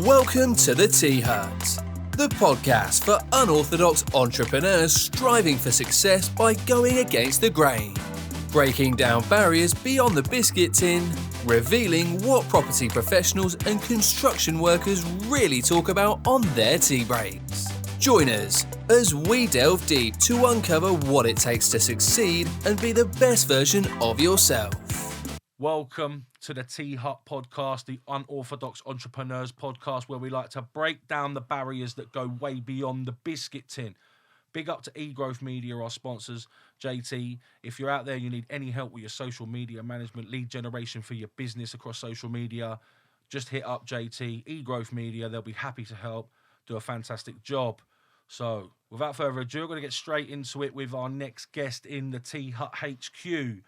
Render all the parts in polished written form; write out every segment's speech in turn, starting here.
Welcome to the Tea Hut, the podcast for unorthodox entrepreneurs striving for success by going against the grain, breaking down barriers beyond the biscuit tin, revealing what property professionals and construction workers really talk about on their tea breaks. Join us as we delve deep to uncover what it takes to succeed and be the best version of yourself. Welcome to the Tea Hut podcast, the Unorthodox Entrepreneurs podcast, where we like to break down the barriers that go way beyond the biscuit tin. Big up to eGrowth Media, our sponsors. JT, if you're out there, you need any help with your social media management, lead generation for your business across social media, just hit up JT, eGrowth Media. They'll be happy to help, do a fantastic job. So, without further ado, we're going to get straight into it with our next guest in the Tea Hut HQ,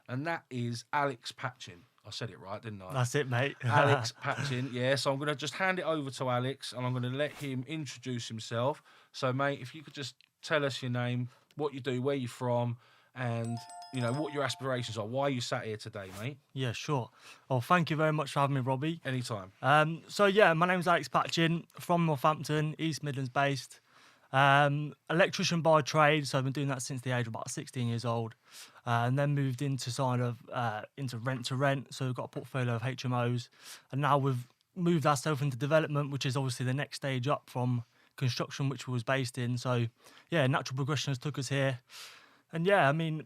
and that is Alex Patchin. I said it right, didn't I? That's it, mate. Alex Patchin, yeah. So I'm going to just hand it over to Alex, and I'm going to let him introduce himself. So, mate, if you could just tell us your name, what you do, where you're from, and, you know, what your aspirations are. Why you sat here today, mate? Yeah, sure. Well, thank you very much for having me, Robbie. Anytime. My name's Alex Patchin, from Northampton, East Midlands based. Electrician by trade, so I've been doing that since the age of about 16 years old, and then moved into into rent to rent. So we've got a portfolio of HMOs, and now we've moved ourselves into development, which is obviously the next stage up from construction, which we was based in. So yeah, natural progression has took us here, and yeah, I mean,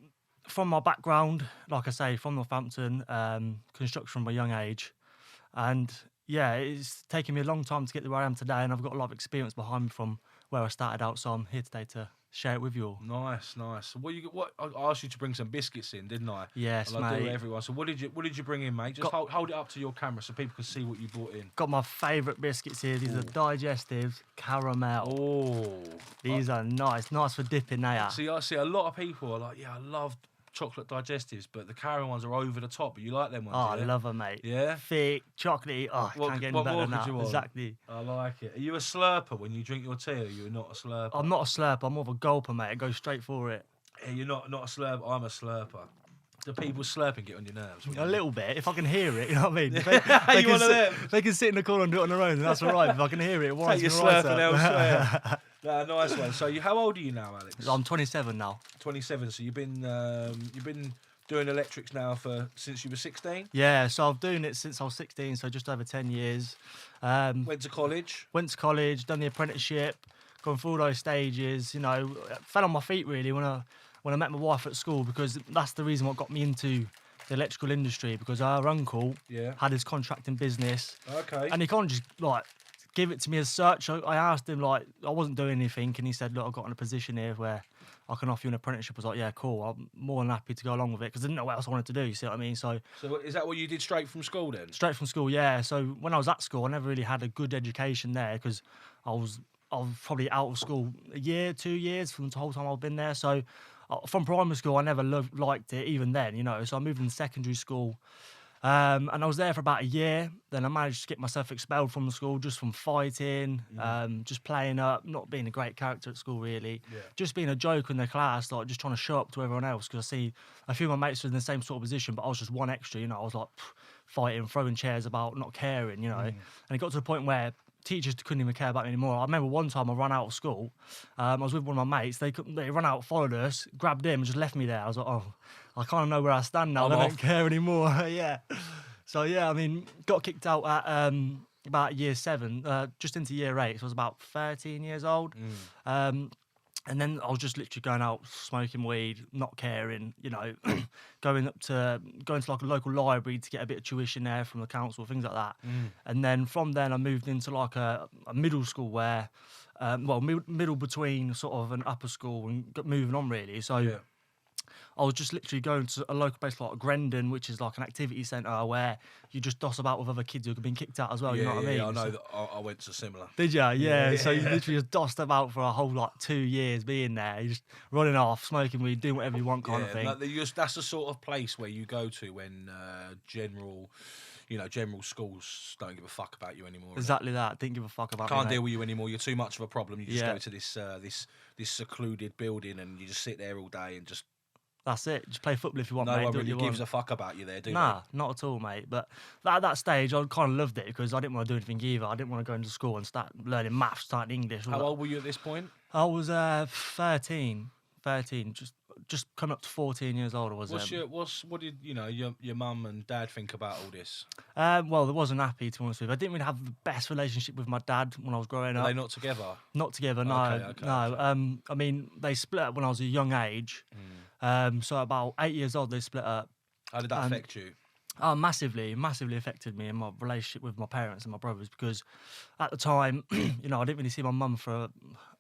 from my background, like I say, from Northampton, construction from a young age, and yeah, it's taken me a long time to get to where I am today, and I've got a lot of experience behind me from where I started out, so I'm here today to share it with you all. Nice. What I asked you to bring some biscuits in, didn't I? Yes, and I mate. do everyone. So what did you bring in, mate? Just hold it up to your camera so people can see what you brought in. Got my favourite biscuits here. These are digestives, caramel. Oh, These are nice for dipping. They are. See, I see a lot of people are like, yeah, I love chocolate digestives, but the caramel ones are over the top. But you like them ones? Oh, yeah? I love them, mate. Yeah, Thick, chocolatey. Oh, can't get any better than that. Exactly. I like it. Are you a slurper when you drink your tea, or you're not a slurper? I'm not a slurper. I'm more of a gulper, mate. I go straight for it. Yeah, you're not a slurper. I'm a slurper. Do people slurping get on your nerves? A little bit, if I can hear it, you know what I mean? You one of them? They can sit in the corner and do it on their own, and that's all right. If I can hear it, it winds Take me your right slurping up. elsewhere. Nah, nice one. So, how old are you now, Alex? I'm 27 now. 27. So you've been doing electrics now since you were 16? Yeah, so I've been doing it since I was 16, so just over 10 years. Went to college? Went to college, done the apprenticeship, gone through all those stages, you know, fell on my feet really when I met my wife at school, because that's the reason what got me into the electrical industry, because our uncle had his contracting business. Okay. And he can't just, like, give it to me as such. I asked him, like, I wasn't doing anything, and he said, look, I've got in a position here where I can offer you an apprenticeship. I was like, yeah, cool. I'm more than happy to go along with it, because I didn't know what else I wanted to do, you see what I mean? So is that what you did straight from school then? Straight from school, yeah. So when I was at school, I never really had a good education there, because I was probably out of school a year, 2 years from the whole time I've been there. So from primary school, I never liked it even then, you know. So I moved into secondary school, and I was there for about a year. Then I managed to get myself expelled from the school just from fighting, just playing up, not being a great character at school really, just being a joke in the class, like just trying to show up to everyone else, because I see a few of my mates were in the same sort of position, but I was just one extra, you know. I was like fighting, throwing chairs about, not caring, you know. And it got to the point where teachers couldn't even care about me anymore. I remember one time I ran out of school. I was with one of my mates. They ran out, followed us, grabbed him, and just left me there. I was like, oh, I kind of know where I stand now. I don't care anymore. Yeah. So yeah, I mean, got kicked out at about year 7, just into year 8. So I was about 13 years old. And then I was just literally going out, smoking weed, not caring, you know, going to like a local library to get a bit of tuition there from the council, things like that. And then from then I moved into like a middle school where, middle between sort of an upper school and moving on really. So I was just literally going to a local place like Grendon, which is like an activity centre where you just doss about with other kids who have been kicked out as well, you know what I mean? Yeah, I know that I went to similar. Did you? Yeah. So you literally just dossed about for a whole, like, 2 years being there. You're just running off, smoking weed, doing whatever you want kind of thing. That's the sort of place where you go to when general schools don't give a fuck about you anymore. Exactly that. Didn't give a fuck about me. Can't deal with you anymore. You're too much of a problem. You just go to this secluded building and you just sit there all day and just That's it. Just play football if you want, No mate. one Do what really you gives want. a fuck about you there, do Nah, not at all, mate. But at that stage, I kind of loved it because I didn't want to do anything either. I didn't want to go into school and start learning maths, starting English. they? all How that. old were you at this point? I was 13, just coming up to 14 years old. I was. What did your mum and dad think about all this? Well, they wasn't happy, to be honest with you. I didn't really have the best relationship with my dad when I was growing Are up. they not together? Not together, no. Okay, no. okay. I mean, they split up when I was a young age. So about 8 years old, they split up. How did that affect you? Oh, massively affected me and my relationship with my parents and my brothers because at the time, I didn't really see my mum for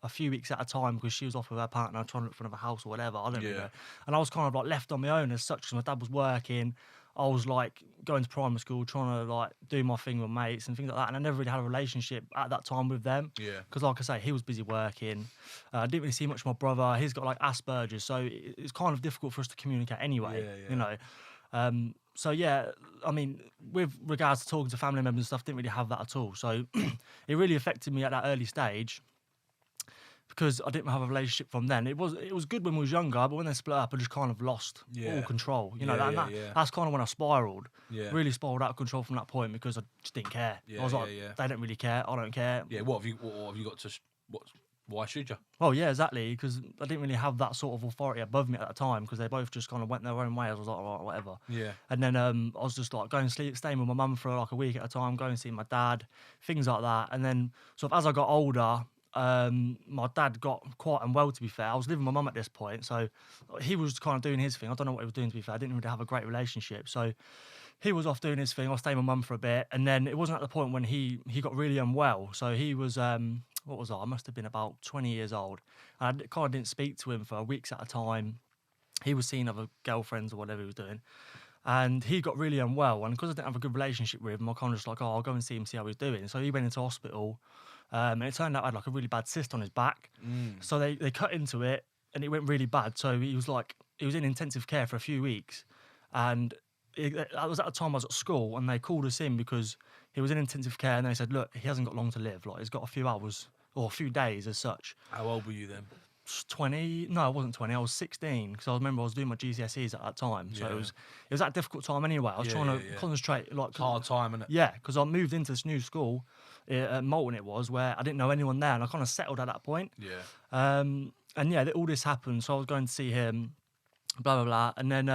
a few weeks at a time because she was off with her partner trying to look for another house or whatever. I don't really know. And I was kind of like left on my own as such because my dad was working. I was like going to primary school, trying to like do my thing with mates and things like that. And I never really had a relationship at that time with them. Yeah. Because like I say, he was busy working. I didn't really see much of my brother. He's got like Asperger's. So it's kind of difficult for us to communicate anyway, So, yeah, I mean, with regards to talking to family members and stuff, didn't really have that at all. So it really affected me at that early stage because I didn't have a relationship from then. It was good when we was younger, but when they split up, I just kind of lost all control. That's kind of when I spiraled. Yeah. Really spiraled out of control from that point because I just didn't care. I was like, they don't really care. I don't care. Yeah, what have you got to... Why should you? Well, yeah, exactly, because I didn't really have that sort of authority above me at that time because they both just kind of went their own way. I was like, all right, whatever. Yeah. And then I was just like going staying with my mum for like a week at a time, going to see my dad, things like that. And then sort of as I got older, my dad got quite unwell, to be fair. I was living with my mum at this point, so he was kind of doing his thing. I don't know what he was doing, to be fair. I didn't really have a great relationship. So he was off doing his thing. I was staying with my mum for a bit. And then it wasn't at the point when he got really unwell. So he was... what was I must have been about 20 years old. I kind of didn't speak to him for weeks at a time. He was seeing other girlfriends or whatever he was doing. And he got really unwell. And because I didn't have a good relationship with him, I kind of just like, I'll go and see him, see how he's doing. So he went into hospital. And it turned out I had like a really bad cyst on his back. So they cut into it and it went really bad. So he was in intensive care for a few weeks. And that was at the time I was at school and they called us in because he was in intensive care and they said, look, he hasn't got long to live. Like, he's got a few hours or a few days as such. How old were you then? 20. No, I wasn't 20. I was 16 because I remember I was doing my GCSEs at that time. So it was that difficult time anyway. I was trying to concentrate. Like, it's a hard time, isn't it? Yeah, because I moved into this new school at Moulton it was, where I didn't know anyone there and I kind of settled at that point. Yeah. And yeah, all this happened. So I was going to see him, blah, blah, blah. And then,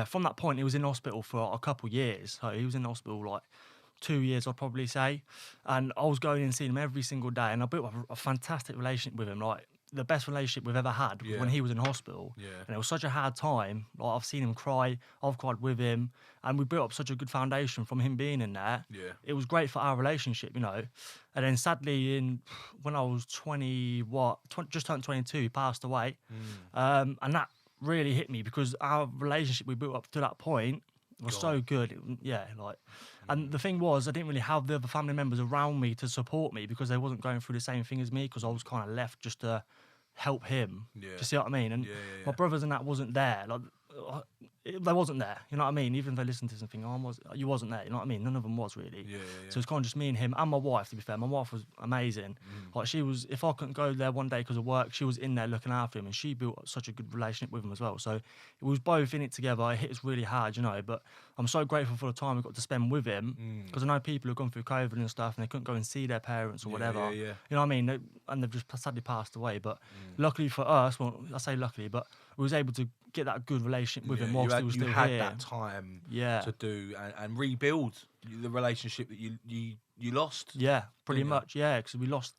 from that point, he was in hospital for a couple of years. So he was in hospital like 2 years, I'd probably say. And I was going in and seeing him every single day. And I built a fantastic relationship with him, like the best relationship we've ever had when he was in hospital. Yeah. And it was such a hard time. Like, I've seen him cry, I've cried with him. And we built up such a good foundation from him being in there. Yeah. It was great for our relationship, And then sadly, when I was just turned 22, he passed away. And that really hit me because our relationship we built up to that point was so good. And the thing was, I didn't really have the other family members around me to support me because they wasn't going through the same thing as me because I was kind of left just to help him. Yeah. Do you see what I mean? And my brothers and that wasn't there. Like, they wasn't there. You know what I mean? Even if they listened to something, you wasn't there. You know what I mean? None of them was really. Yeah. So it's kind of just me and him and my wife. To be fair, my wife was amazing. Like, she was. If I couldn't go there one day because of work, she was in there looking after him, and she built such a good relationship with him as well. So we was both in it together. It hit us really hard, But I'm so grateful for the time we got to spend with him because I know people who've gone through COVID and stuff, and they couldn't go and see their parents or whatever. You know what I mean? And they've just sadly passed away. But luckily for us, well, I say luckily, but we was able to get that good relationship with him whilst he was still here. You had that time to do and rebuild the relationship that you lost. Yeah, pretty much. Yeah, because we lost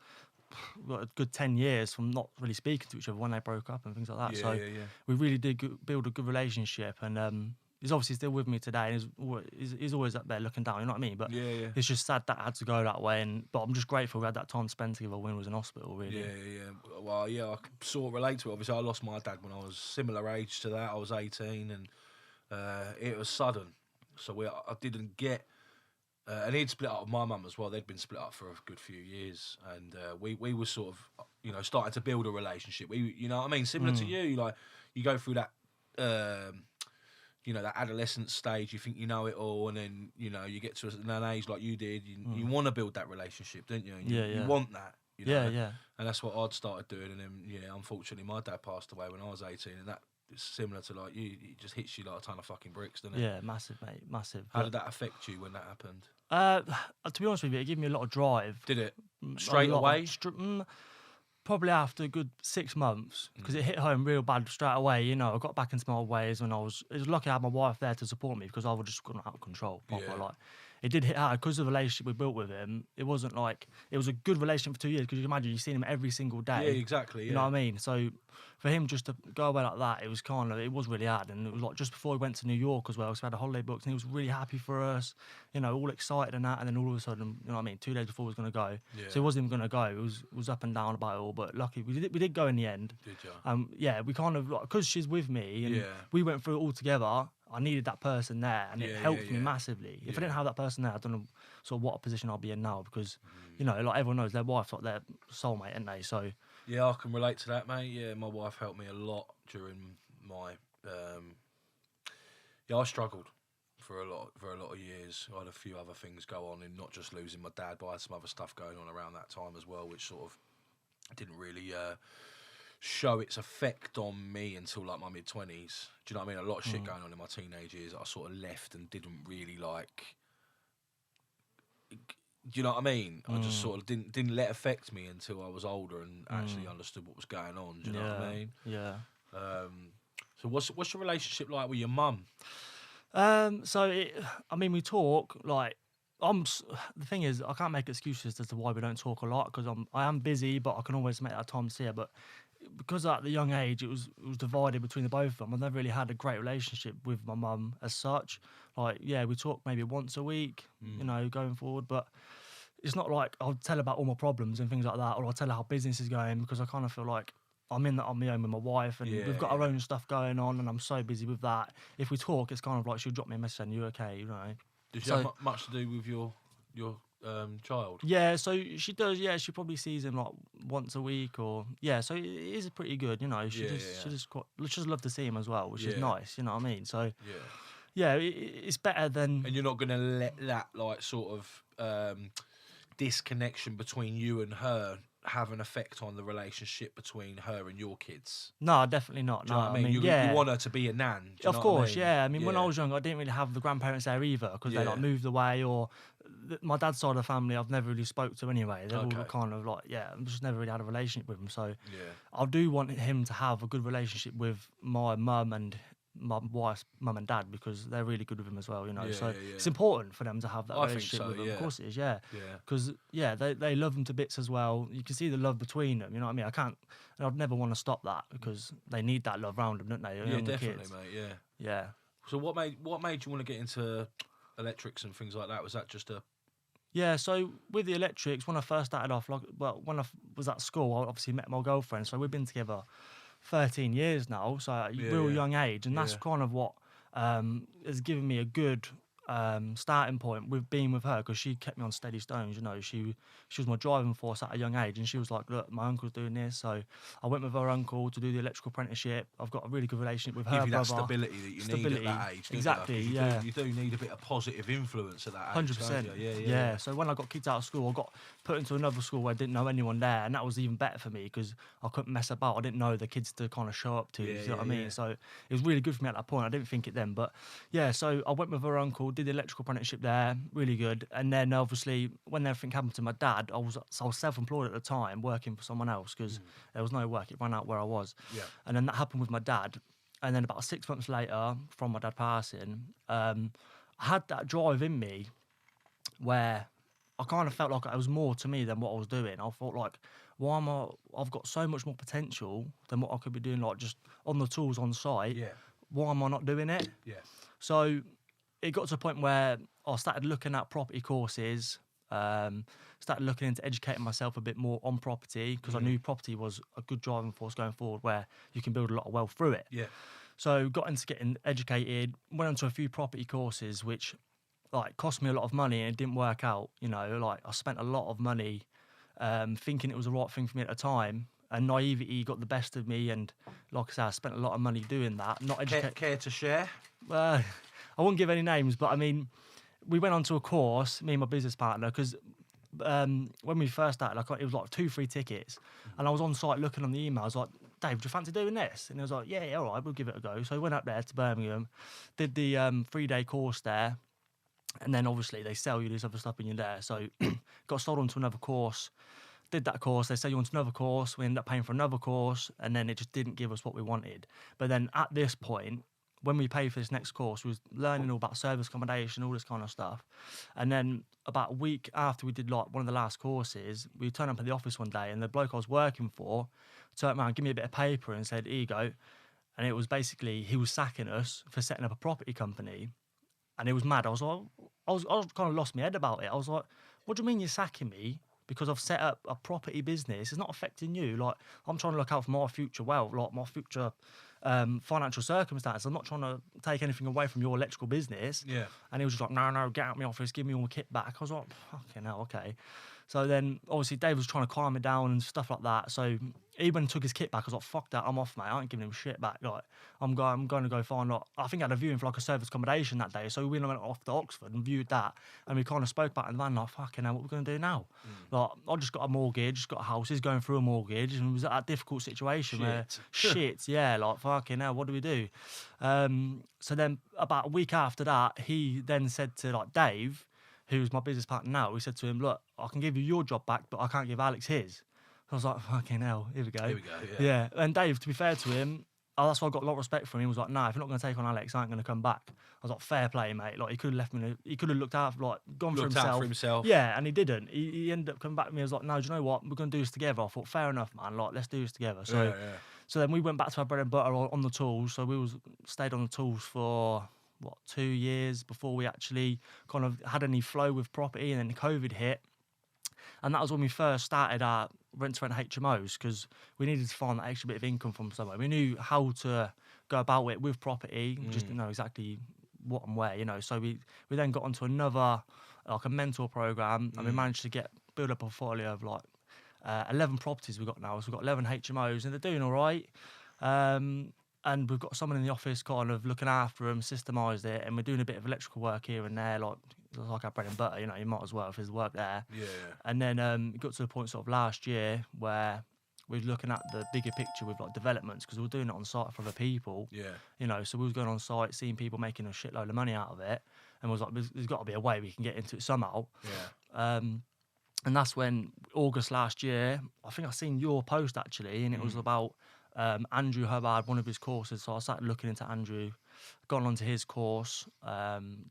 a good 10 years from not really speaking to each other when they broke up and things like that. We really did build a good relationship, and he's obviously still with me today, and he's always up there looking down. You know what I mean? But it's just sad that had to go that way. But I'm just grateful we had that time spent together when he was in hospital. Really. Yeah. Well, I can sort of relate to it. Obviously, I lost my dad when I was similar age to that. I was 18, and it was sudden. So I didn't get. And he'd split up with my mum as well. They'd been split up for a good few years, and we were sort of starting to build a relationship. You know what I mean? Similar to you, like you go through that. That adolescent stage, you think you know it all, and then, you get to an age like you did, you want to build that relationship, don't you? And you want that, Yeah. And that's what I'd started doing, and then, unfortunately, my dad passed away when I was 18, and it's similar to like you. It just hits you like a ton of fucking bricks, doesn't it? Yeah, massive, mate, massive. How did that affect you when that happened? To be honest with you, it gave me a lot of drive. Did it A straight lot away? Probably after a good 6 months, because it hit home real bad straight away. You know, I got back into my old ways when it was lucky I had my wife there to support me, because I would just gone out of control. Proper, Yeah. like, it did hit hard because of the relationship we built with him. It wasn't like, it was a good relationship for 2 years, because you can imagine you've seen him every single day. Yeah, exactly. Yeah. You know what I mean? So for him just to go away like that, it was really hard. And it was like just before we went to New York as well, so we had a holiday booked, and he was really happy for us, you know, all excited and that. And then all of a sudden, you know what I mean, 2 days before he was going to go. Yeah. So he wasn't even going to go. It was up and down about it all, but lucky we did go in the end. Did you? Yeah, we kind of, because she's with me and Yeah. we went through it all together. I needed that person there, and it Yeah, helped yeah, me yeah. massively. If I Yeah. didn't have that person there, I don't know sort of what position I'll be in now, because you know, like everyone knows, their wife's like their soulmate, isn't they? So Yeah, I can relate to that, mate. Yeah, my wife helped me a lot during my. I struggled for a lot of years. I had a few other things go on, and not just losing my dad, but I had some other stuff going on around that time as well, which sort of didn't really show its effect on me until like my mid-20s. Do you know what I mean? A lot of shit going on in my teenage years. I sort of left and didn't really like. Do you know what I mean? I just sort of didn't let it affect me until I was older and actually understood what was going on. Do you know what I mean? Yeah. So what's your relationship like with your mum? We talk like. The thing is, I can't make excuses as to why we don't talk a lot, because I am busy, but I can always make that time to see her. But because at the young age, it was divided between the both of them. I've never really had a great relationship with my mum as such. Like, yeah, we talk maybe once a week, you know, going forward. But it's not like I'll tell her about all my problems and things like that, or I'll tell her how business is going, because I kind of feel like I'm in that on my own with my wife, and we've got our own stuff going on, and I'm so busy with that. If we talk, it's kind of like she'll drop me a message saying, "You okay?" You know. Does she have much to do with your child? Yeah, so she does. Yeah, she probably sees him like once a week, or so it is pretty good. You know, she just love to see him as well, which is nice. You know what I mean? So it's better than. And you're not going to let that like sort of disconnection between you and her have an effect on the relationship between her and your kids? No, definitely not. Do you know what I mean? You want her to be a nan. Do you of know course, what I mean? yeah. I mean, when I was young, I didn't really have the grandparents there either, because they like moved away, or my dad's side of the family I've never really spoke to anyway. They're all kind of like, I've just never really had a relationship with them. So I do want him to have a good relationship with my mum and my wife's mum and dad, because they're really good with him as well, you know. It's important for them to have that relationship with them. Of course it is, because they love them to bits as well. You can see the love between them, you know what I mean? I'd never want to stop that, because they need that love around them, don't they? Yeah, definitely, kids. mate. Yeah. So what made you want to get into electrics and things like that? Was that just a so with the electrics, when I first started off, when I was at school, I obviously met my girlfriend, so we've been together 13 years now, so at a real young age, and that's kind of what has given me a good starting point with being with her, because she kept me on steady stones. You know, she was my driving force at a young age, and she was like, "Look, my uncle's doing this," so I went with her uncle to do the electrical apprenticeship. I've got a really good relationship with her give you brother. that stability that you need at that age. Exactly, you do need a bit of positive influence at that age. 100%. Yeah. So when I got kicked out of school, I got put into another school where I didn't know anyone there, and that was even better for me, because I couldn't mess about. I didn't know the kids to kind of show up to. You know what I mean? So it was really good for me at that point. I didn't think it then, but so I went with her uncle, did the electrical apprenticeship there, really good. And then obviously when everything happened to my dad, I was self-employed at the time, working for someone else, because there was no work. It ran out where I was. And then that happened with my dad. And then about 6 months later, from my dad passing, I had that drive in me where I kind of felt like it was more to me than what I was doing. I thought like, I've got so much more potential than what I could be doing, like just on the tools on site. Why am I not doing it? So it got to a point where I started looking at property courses, started looking into educating myself a bit more on property, because I knew property was a good driving force going forward, where you can build a lot of wealth through it. So got into getting educated, went onto a few property courses, which like cost me a lot of money, and it didn't work out. You know, like I spent a lot of money thinking it was the right thing for me at the time, and naivety got the best of me, and like I said, I spent a lot of money doing that. Not Care to share? I won't give any names, but I mean, we went on to a course, me and my business partner, because when we first started, it was like 2 free tickets, and I was on site looking on the emails, like Dave, do you fancy doing this? And he was like, yeah, all right, we'll give it a go. So we went up there to Birmingham, did the 3-day course there. And then obviously they sell you this other stuff when you're there. So got sold on to another course, did that course. They sell you on to another course. We ended up paying for another course. And then it just didn't give us what we wanted. But then at this point, when we paid for this next course, we was learning all about service accommodation, all this kind of stuff. And then about a week after we did like one of the last courses, we turned up at the office one day and the bloke I was working for turned around, gave me a bit of paper and said, here you go. And it was basically, he was sacking us for setting up a property company. And it was mad. I was kind of lost my head about it. I was like, what do you mean you're sacking me? Because I've set up a property business. It's not affecting you. Like, I'm trying to look out for my future wealth, like my future financial circumstances. I'm not trying to take anything away from your electrical business. Yeah. And he was just like, no, get out of my office, give me all my kit back. I was like, fucking hell, okay. So then, obviously, Dave was trying to calm me down and stuff like that. So he went and took his kit back. I was like, fuck that, I'm off, mate. I ain't giving him shit back. Like, I'm going to go find, like, I think I had a viewing for, like, a service accommodation that day. So we went off to Oxford and viewed that. And we kind of spoke about it in the van, like, fucking hell, what we're going to do now? Like, I just got a mortgage, just got a house, he's going through a mortgage. And it was at that difficult situation where, yeah, like, fucking hell, what do we do? So then about a week after that, he then said to, like, Dave, who's my business partner now, he said to him, look, I can give you your job back, but I can't give Alex his. I was like, fucking hell, here we go. Yeah. And Dave, to be fair to him, that's why I got a lot of respect for him. He was like, nah, if you're not going to take on Alex, I ain't going to come back. I was like, fair play, mate. Like, he could have left me, he could have looked out, like, gone for himself. Yeah, and he didn't. He ended up coming back to me. I was like, no, do you know what? We're going to do this together. I thought, fair enough, man. Like, let's do this together. So, so then we went back to our bread and butter on the tools. So we stayed on the tools for 2 years before we actually kind of had any flow with property, and then COVID hit. And that was when we first started our rent-to-rent HMOs, because we needed to find that extra bit of income from somewhere. We knew how to go about it with property, just didn't know exactly what and where, you know. So we then got onto another, like a mentor program, and we managed to build up a portfolio of like 11 properties we've got now. So we've got 11 HMOs, and they're doing all right. And we've got someone in the office kind of looking after them, systemised it, and we're doing a bit of electrical work here and there, like our bread and butter, you know, you might as well if there's work there. Yeah. And then it got to the point sort of last year where we're looking at the bigger picture with like developments, because we were doing it on site for other people. Yeah. You know, so we was going on site, seeing people making a shitload of money out of it, and was like, there's got to be a way we can get into it somehow. Yeah. And that's when August last year, I think I seen your post actually, and it was about Andrew Hubbard, one of his courses. So I started looking into Andrew, gone onto his course,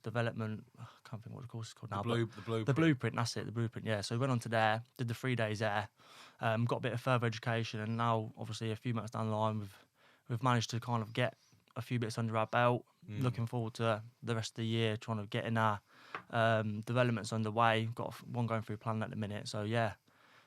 development. I can't think what the course is called now. The blueprint. That's it. The blueprint. Yeah. So we went on to there, did the 3 days there, got a bit of further education, and now obviously a few months down the line, we've managed to kind of get a few bits under our belt. Looking forward to the rest of the year, trying to get in our developments underway. Got one going through planning at the minute. So yeah.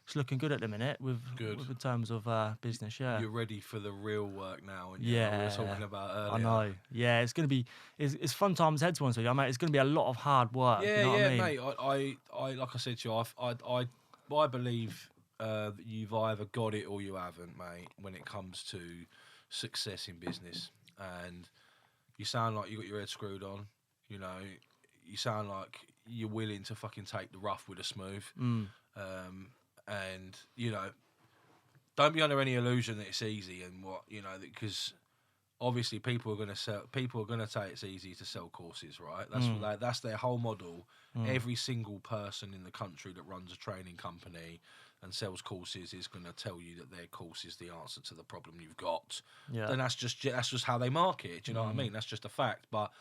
It's looking good at the minute with in terms of business, yeah. You're ready for the real work now, and we were talking about earlier. I know. Yeah, it's going to be it's fun times ahead, to one. I mean, it's going to be a lot of hard work. Yeah, you know what I mean? mate. I like I said to you, I believe that you've either got it or you haven't, mate. When it comes to success in business, and you sound like you got your head screwed on. You know, you sound like you're willing to fucking take the rough with the smooth. And, you know, don't be under any illusion that it's easy and what, you know, because obviously people are going to say it's easy to sell courses, right? That's their whole model. Every single person in the country that runs a training company and sells courses is going to tell you that their course is the answer to the problem you've got. Yeah. And that's just how they market it. Do you know what I mean? That's just a fact. But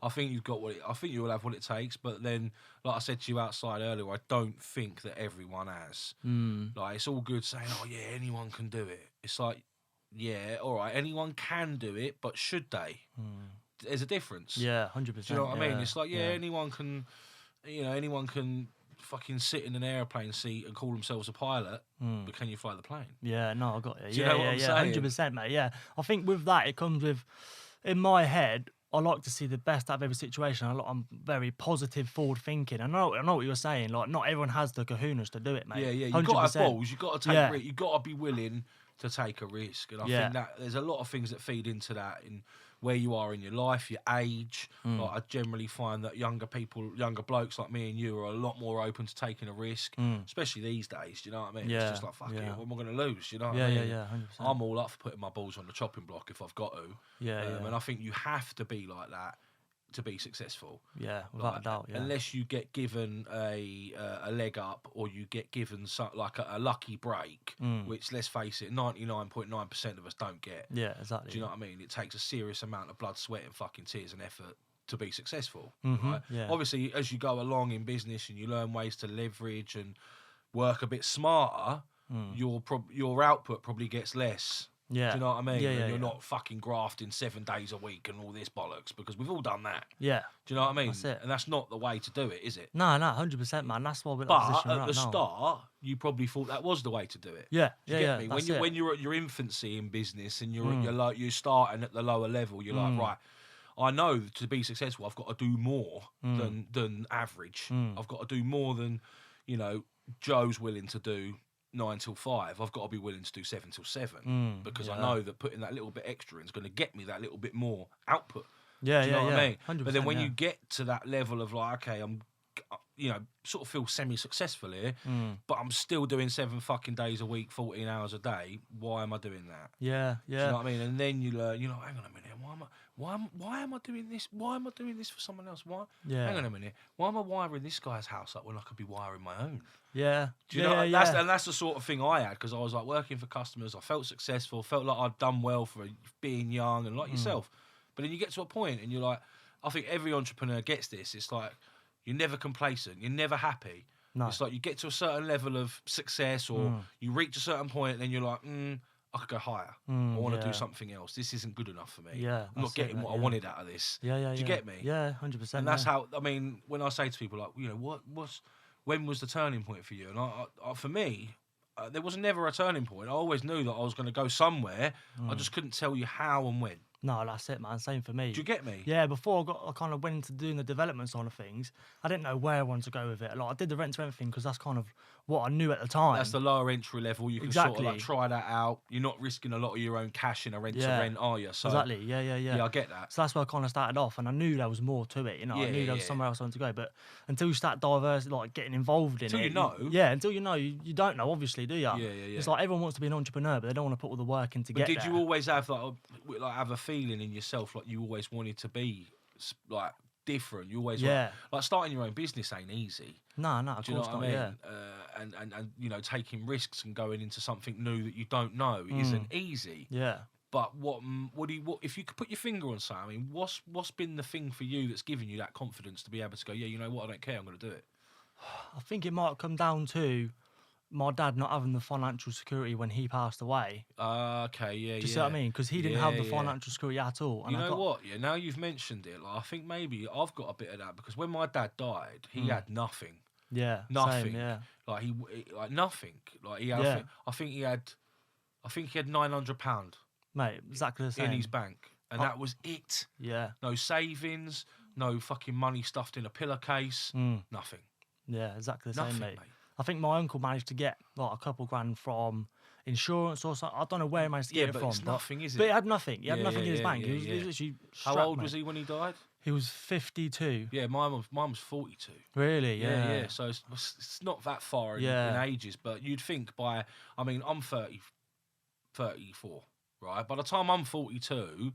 I think I think you'll have what it takes, but then, like I said to you outside earlier, I don't think that everyone has. Like, it's all good saying, oh yeah, anyone can do it. It's like, yeah, all right, anyone can do it, but should they? There's a difference. Yeah, 100%. Do you know what I mean? It's like, anyone can, you know, anyone can fucking sit in an airplane seat and call themselves a pilot, but can you fly the plane? Yeah, no, I got it. Do you know what I'm saying? 100%, mate. Yeah, I think with that, it comes with, in my head, I like to see the best out of every situation. I'm very positive, forward thinking. I know what you're saying. Like, not everyone has the kahunas to do it, mate. Yeah. You've got to have balls. You've got to take. You've got to be willing to take a risk. And I Yeah. think that there's a lot of things that feed into that in where you are in your life, your age. Like, I generally find that younger blokes like me and you are a lot more open to taking a risk, especially these days. Do you know what I mean? Yeah, It's just like, fuck it, what am I going to lose? You know what Yeah, I yeah, mean? yeah, 100%. I'm all up for putting my balls on the chopping block if I've got to. Yeah, yeah. And I think you have to be like that to be successful. Yeah, without a doubt, yeah. Unless you get given a leg up, or you get given a lucky break, which, let's face it, 99.9% of us don't get. Yeah, exactly. Do you know what I mean? It takes a serious amount of blood, sweat, and fucking tears and effort to be successful. Right? Yeah. Obviously, as you go along in business and you learn ways to leverage and work a bit smarter, your output probably gets less. Yeah. Do you know what I mean? Yeah, And yeah, you're yeah. not fucking grafting 7 days a week and all this bollocks, because we've all done that. Yeah. Do you know what I mean? That's it. And that's not the way to do it, is it? No, 100%, man. That's why we're in that But position at right the now. start, you probably thought that was the way to do it. Yeah, Do you yeah, get yeah. me? That's it. When you're at your infancy in business and you're starting at the lower level, you're like, right, I know to be successful, I've got to do more than average. I've got to do more than, Joe's willing to do 9 till 5. I've got to be willing to do 7 till 7 because I know that putting that little bit extra in is going to get me that little bit more output. Yeah, Do you know what I mean? 100%, But then when yeah. you get to that level of like, okay, I'm, sort of feel semi-successful here, but I'm still doing 7 fucking days a week, 14 hours a day. Why am I doing that? Yeah, Do yeah. you know what I mean? And then you learn, hang on a minute, why am I doing this? Why am I doing this for someone else? Why? Yeah. Hang on a minute, why am I wiring this guy's house up when I could be wiring my own? Yeah. Do you know? And that's the sort of thing I had, because I was like working for customers. I felt successful, felt like I'd done well for being young and like yourself. But then you get to a point and you're like, I think every entrepreneur gets this. It's like, you're never complacent. You're never happy. No. It's like you get to a certain level of success, or you reach a certain point, and then you're like, I could go higher. I want to do something else. This isn't good enough for me. Yeah, I'm not getting what I wanted out of this. Yeah, yeah, Do you get me? Yeah, 100%. And that's how, I mean, when I say to people, like, when was the turning point for you? And I for me, there was never a turning point. I always knew that I was going to go somewhere. I just couldn't tell you how and when. No, that's it, man. Same for me. Do you get me? Yeah, before I kind of went into doing the development side of things, I didn't know where I wanted to go with it. Like, I did the rent to rent thing because that's kind of what I knew at the time. That's the lower entry level. You can sort of like try that out. You're not risking a lot of your own cash in a rent to rent, are you? So, exactly. Yeah. Yeah, I get that. So that's where I kind of started off, and I knew there was more to it. I knew there was somewhere else I wanted to go. But until you start getting involved in Until it, you know. until you know, you don't know, obviously, do you? Yeah. It's like everyone wants to be an entrepreneur, but they don't want to put all the work in to get there. Did you always have have a feeling in yourself like you always wanted to be like different? You always like starting your own business ain't easy. No, of Do you know course what not. I mean? Yeah. And taking risks and going into something new that you don't know isn't easy. Yeah. But what if you could put your finger on something? I mean, what's been the thing for you that's given you that confidence to be able to go, yeah, you know what, I don't care, I'm going to do it? I think it might come down to my dad not having the financial security when he passed away. Okay, yeah, Do you see what I mean? Because he didn't have the financial security at all. And you know what? Yeah, now you've mentioned it, like, I think maybe I've got a bit of that, because when my dad died, he had nothing. Yeah, Nothing. Same, yeah. Like he like nothing. Like he had. I think he had £900 Mate, exactly the same. in his bank, and that was it. Yeah. No savings, no fucking money stuffed in a pillowcase, nothing. Yeah, exactly the same, Nothing, mate. mate. I think my uncle managed to get like a couple grand from insurance or something. I don't know where he managed to get it but from. it's nothing, is it? But he had nothing. He had Yeah, nothing in his yeah, bank. yeah, He was yeah. literally How strapped, old mate. was he when he died? He was 52. Yeah, mine was 42. Really? Yeah. So it's not that far in ages, but you'd think I'm 34, right? By the time I'm 42,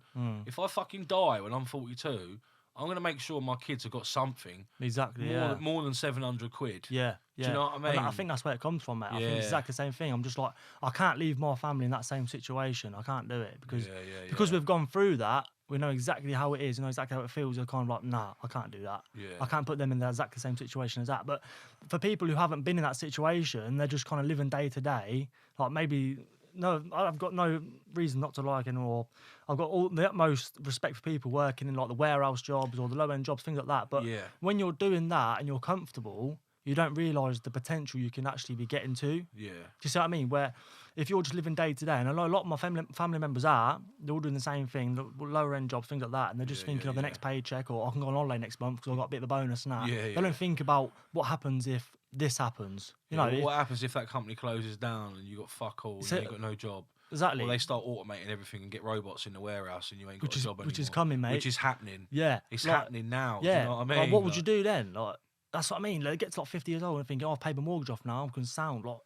if I fucking die when I'm 42, I'm going to make sure my kids have got something. Exactly, more than 700 quid. Yeah. Do you know what I mean? And I think that's where it comes from, mate. I think Yeah. it's exactly the same thing. I'm just like, I can't leave my family in that same situation. I can't do it because we've gone through that. We know exactly how it is. We know exactly how it feels. You're kind of like, nah, I can't do that. Yeah. I can't put them in the exactly same situation as that. But for people who haven't been in that situation, they're just kind of living day to day. Like maybe, no, I've got no reason not to like it, or I've got all the utmost respect for people working in like the warehouse jobs or the low end jobs, things like that. But when you're doing that and you're comfortable, you don't realise the potential you can actually be getting to. Yeah. Do you see what I mean? Where if you're just living day to day, and a lot of my family members are, they're all doing the same thing, lower end jobs, things like that, and they're just thinking of the next paycheck, or I can go on holiday next month because I've got a bit of a bonus and that. Yeah, They don't think about what happens if this happens. You Yeah, know, what happens if that company closes down and you got fuck all, and you got no job? exactly. Or they start automating everything and get robots in the warehouse, and you ain't got a job anymore. Which is coming, mate. Which is happening. Yeah, It's like, happening now. Yeah, Do you know what I mean? Like, what would you do then? Like, that's what I mean. Like, get to like 50 years old and think, I've paid my mortgage off now. I can sound like,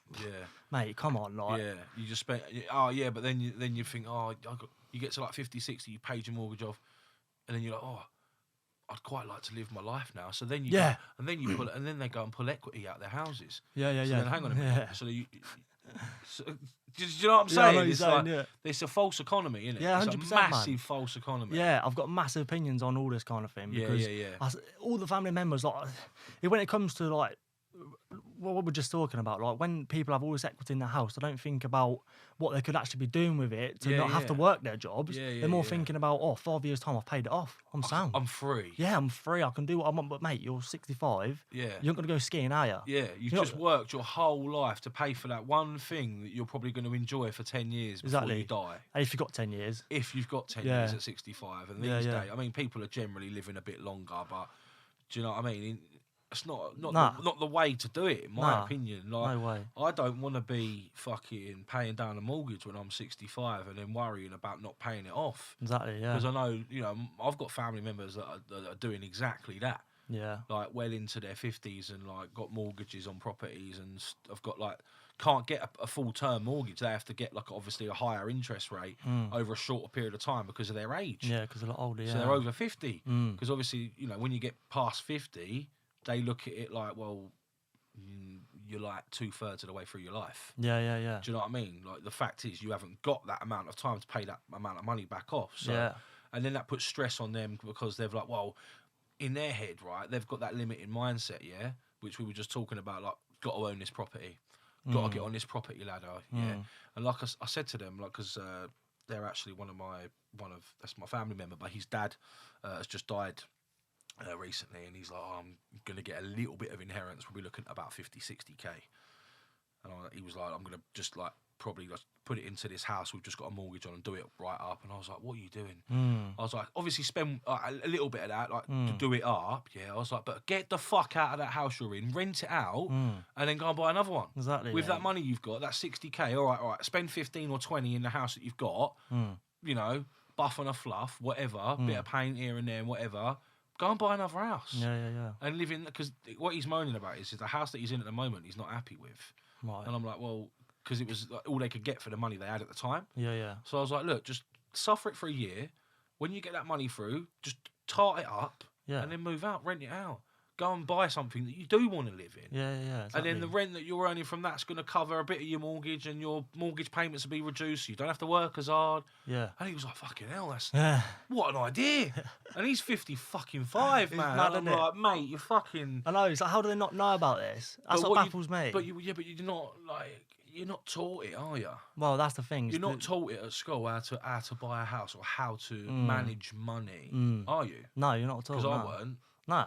mate, come on, like, yeah, you just spent. But then you think, you get to like 50, 60, you paid your mortgage off, and then you're like, I'd quite like to live my life now. So then you go, and then you pull it, and then they go and pull equity out of their houses. Yeah. Then hang on a minute. Yeah. So do you know what I'm saying? I know It's saying, like it's a false economy, isn't it? Yeah, it's 100%, a massive false economy. Yeah, I've got massive opinions on all this kind of thing because all the family members, like, when it comes to like what we're just talking about, like when people have all this equity in their house, they don't think about what they could actually be doing with it to not have to work their jobs. They're more thinking about, 5 years time I've paid it off. I'm sound. I'm free. Yeah, I'm free. I can do what I want. But mate, you're 65. Yeah. You're not going to go skiing, are you? Yeah, you've just worked your whole life to pay for that one thing that you're probably going to enjoy for 10 years before you die. And if you've got 10 years. If you've got 10 years at 65. And these days, I mean, people are generally living a bit longer, but do you know what I mean? It's not the way to do it, in my opinion. Like, no way. I don't want to be fucking paying down a mortgage when I'm 65 and then worrying about not paying it off. Exactly, yeah. Because I know, I've got family members that are doing exactly that. Yeah. Like, well into their 50s and, like, got mortgages on properties and have got, like, can't get a full-term mortgage. They have to get, like, obviously a higher interest rate over a shorter period of time because of their age. Yeah, because they're a lot older, So they're over 50. Because obviously, when you get past 50... they look at it like, well, you're like 2/3 of the way through your life. Yeah. Do you know what I mean? Like, the fact is, you haven't got that amount of time to pay that amount of money back off. So, and then that puts stress on them because they've like, well, in their head, right, they've got that limiting mindset, which we were just talking about, like, got to own this property, got to get on this property ladder, And like I said to them, like, because they're actually that's my family member, but his dad has just died recently, and he's like, I'm going to get a little bit of inheritance. We'll be looking at about 50, 60k. And he was like, I'm going to just like probably just put it into this house we've just got a mortgage on and do it right up. And I was like, what are you doing? I was like, obviously spend a little bit of that, like, to do it up. Yeah, I was like, but get the fuck out of that house you're in, rent it out, and then go and buy another one. Exactly. With that money you've got, that 60k, all right, spend 15 or 20 in the house that you've got, buff and a fluff, whatever, bit of paint here and there and whatever. Go and buy another house. Yeah. And live in, because what he's moaning about is the house that he's in at the moment he's not happy with. Right. And I'm like, well, because it was like all they could get for the money they had at the time. Yeah. So I was like, look, just suffer it for a year. When you get that money through, just tart it up and then move out, rent it out. Go and buy something that you do want to live in. Yeah. Exactly. And then the rent that you're earning from that's going to cover a bit of your mortgage, and your mortgage payments will be reduced. So you don't have to work as hard. Yeah. And he was like, fucking hell, what an idea. And he's 55, man. Mad, and I'm like, mate, you're fucking... I know, it's like, how do they not know about this? That's what baffles me. But you're not, like... You're not taught it, are you? Well, that's the thing. You're not taught it at school how to buy a house or how to manage money, are you? No, you're not at all. Because I weren't.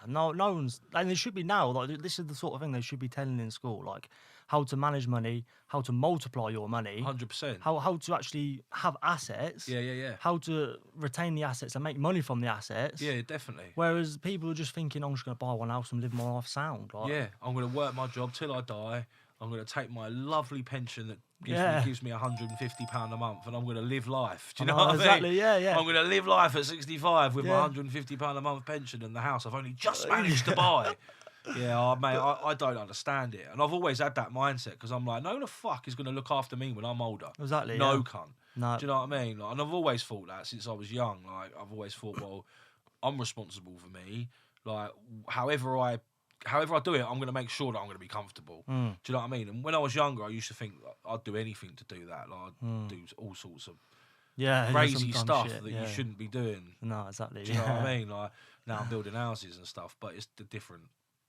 No one's, and they should be now. Like, this is the sort of thing they should be telling in school, like how to manage money, how to multiply your money, 100%. How to actually have assets. Yeah. How to retain the assets and make money from the assets. Yeah, definitely. Whereas people are just thinking, I'm just going to buy one house and live my life sound. Like, yeah, I'm going to work my job till I die. I'm going to take my lovely pension that gives me £150 a month, and I'm going to live life. Do you know what I mean? Exactly, yeah. I'm going to live life at 65 with my £150 a month pension and the house I've only just managed to buy. Yeah, mate, I don't understand it. And I've always had that mindset because I'm like, no, the fuck is going to look after me when I'm older? Exactly, no yeah. cunt. No. Do you know what I mean? Like, and I've always thought that since I was young. Like, I've always thought, well, I'm responsible for me. Like, however I do it, I'm going to make sure that I'm going to be comfortable. Do you know what I mean? And when I was younger, I used to think I'd do anything to do that. Like, I'd do all sorts of crazy stuff that you shouldn't be doing. No, exactly. Do you know what I mean? Like, now I'm building houses and stuff, but it's the different.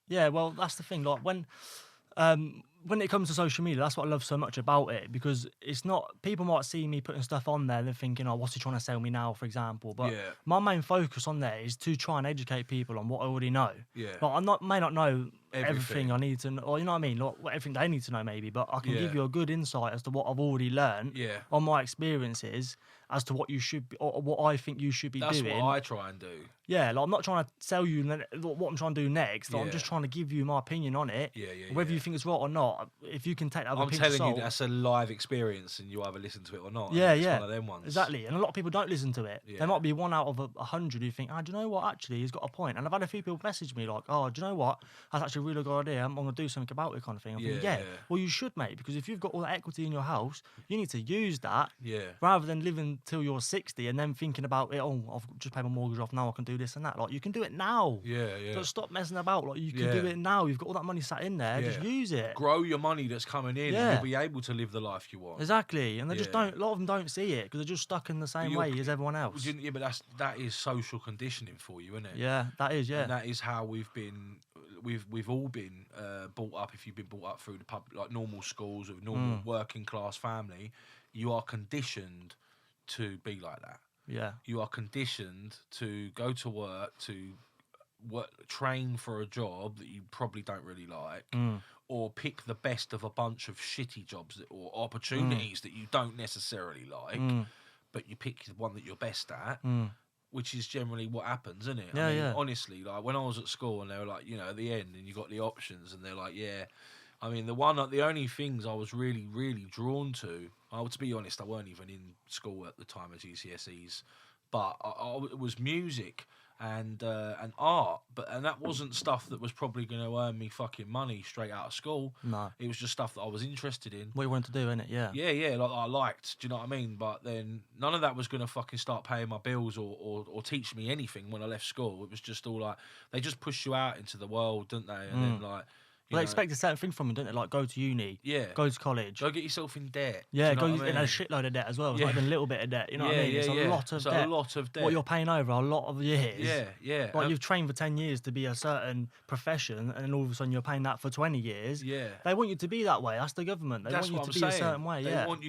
Yeah, well, that's the thing. Like, when it comes to social media, that's what I love so much about it, because it's not, people might see me putting stuff on there and they're thinking, oh, what's he trying to sell me now, for example. But my main focus on there is to try and educate people on what I already know. Yeah. Like, may not know everything I need to know, or you know what I mean, not everything they need to know maybe, but I can give you a good insight as to what I've already learned on my experiences as to what you should be, or what I think you should be doing. That's what I try and do. Yeah, like I'm not trying to tell you what I'm trying to do next. Like, I'm just trying to give you my opinion on it. Whether you think it's right or not, if you can take that with a pinch of salt. I'm telling you, that's a live experience, and you either listen to it or not. Yeah, it's one of them ones. Exactly. And a lot of people don't listen to it. There might be 1 out of 100 who think, do you know what? Actually, he's got a point. And I've had a few people message me like, do you know what? That's actually a really good idea. I'm going to do something about it, kind of thing. I'm thinking, well, you should, mate, because if you've got all that equity in your house, you need to use that rather than living till you're 60 and then thinking about it. Oh, I've just paid my mortgage off. Now I can do this and that. Like, you can do it now. Don't stop messing about. Like, you can do it now. You've got all that money sat in there. Just use it. Grow your money that's coming in, and you'll be able to live the life you want. Exactly. And they just don't. A lot of them don't see it because they're just stuck in the same way as everyone else. Yeah, but that is social conditioning for you, isn't it? Yeah, that is. Yeah, and that is how we've all been brought up. If you've been brought up through the like normal schools with normal working class family, you are conditioned to be like that. Yeah, you are conditioned to go to work, train for a job that you probably don't really like, or pick the best of a bunch of shitty jobs or opportunities that you don't necessarily like, but you pick the one that you're best at, which is generally what happens, isn't it? Yeah, I mean, honestly, like when I was at school and they were like, at the end, and you got the options, and they're like, I mean, the only things I was really, really drawn to, to be honest, I weren't even in school at the time of GCSEs, but it was music and art, and that wasn't stuff that was probably going to earn me fucking money straight out of school. No, it was just stuff that I was interested in. What you wanted to do, innit? Yeah, like I liked. Do you know what I mean? But then none of that was going to fucking start paying my bills or teach me anything when I left school. It was just all like they just push you out into the world, don't they? And then like. Well, they expect a certain thing from you, don't they? Like, go to uni, go to college. Go get yourself in debt. Yeah, go in a shitload of debt as well. It's not even a little bit of debt, you know what I mean? It's a lot of debt. A lot of debt. What you're paying over a lot of years. Yeah. Like, you've trained for 10 years to be a certain profession, and then all of a sudden you're paying that for 20 years. Yeah. They want you to be that way. That's the government. They want you to be a certain way, They want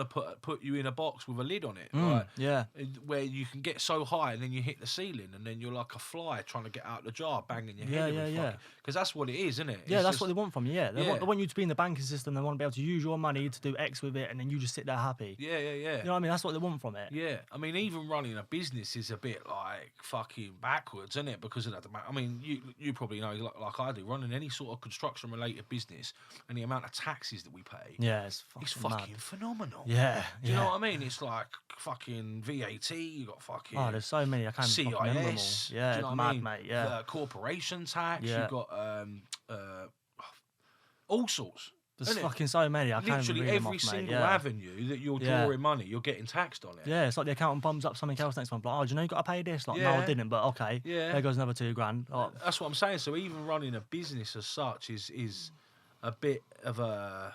to put you in a box with a lid on it. Where you can get so high and then you hit the ceiling and then you're like a fly trying to get out the jar, banging your head. Because that's what it is, isn't it? Yeah, that's what they want from you. They want you to be in the banking system. They want to be able to use your money to do X with it, and then you just sit there happy. Yeah. You know what I mean? That's what they want from it. Yeah. I mean, even running a business is a bit like fucking backwards, isn't it? Because of that. I mean, you probably know, like I do, running any sort of construction-related business and the amount of taxes that we pay. Yeah, it's fucking phenomenal. Yeah. Do you know what I mean? It's like fucking VAT. You got fucking. Oh, there's so many. I can't CIS. remember them all. Yeah, do you know it's what I mad, mean? mate. Yeah. Corporation tax. Yeah. You got all sorts. There's fucking so many. I can't literally even every single avenue that you're drawing money, you're getting taxed on it. Yeah, it's like the accountant bums up something else next month. Like, do you know you got to pay this? Like, no, I didn't, but okay. Yeah. There goes another $2,000. Like, that's what I'm saying. So even running a business as such is a bit of a.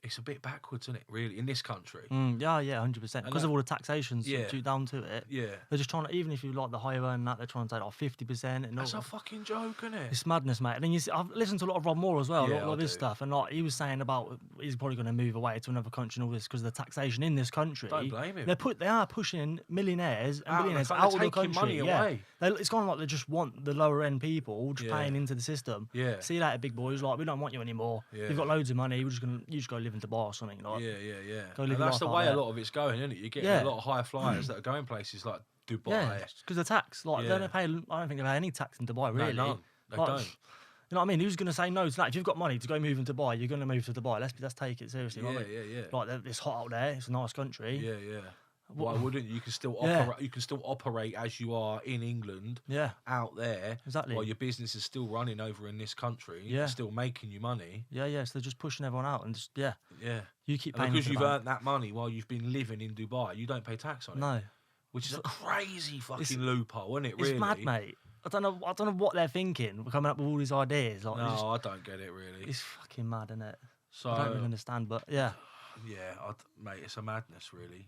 It's a bit backwards, isn't it, really, in this country? Yeah, 100%. Because of all the taxations due down to it. Yeah. They're just trying to, even if you like the higher end that, they're trying to take like 50%. And that's a fucking joke, isn't it? It's madness, mate. And then I've listened to a lot of Rob Moore as well, a lot of his stuff. And like he was saying about he's probably going to move away to another country and all this because of the taxation in this country. Don't blame him. They are pushing millionaires and billionaires out of the country. Money away. It's kind of like they just want the lower end people just paying into the system. Yeah. See you later, big boys. Like, we don't want you anymore. Yeah. You've got loads of money. You just go live in Dubai or something. Like, yeah. And that's the way a lot of it's going, isn't it? You're getting a lot of high flyers that are going places like Dubai. Yeah, because the tax. Like, they don't pay. I don't think they pay any tax in Dubai, really. No, they don't. You know what I mean? Who's going to say no to that? If you've got money to go move in Dubai, you're going to move to Dubai. Let's take it seriously. Yeah. Like, it's hot out there. It's a nice country. Yeah. Why wouldn't you? You can still operate. You can still operate as you are in England. Yeah. Out there. Exactly. While your business is still running over in this country. Yeah. Still making you money. Yeah. So they're just pushing everyone out and just Yeah. You keep paying because you've earned that money while you've been living in Dubai. You don't pay tax on it. No. Which is a crazy fucking loophole, isn't it? Really. It's mad, mate. I don't know what they're thinking. We're coming up with all these ideas. Like, I don't get it really. It's fucking mad, isn't it? So I don't really understand, but yeah. Yeah, mate, it's a madness, really.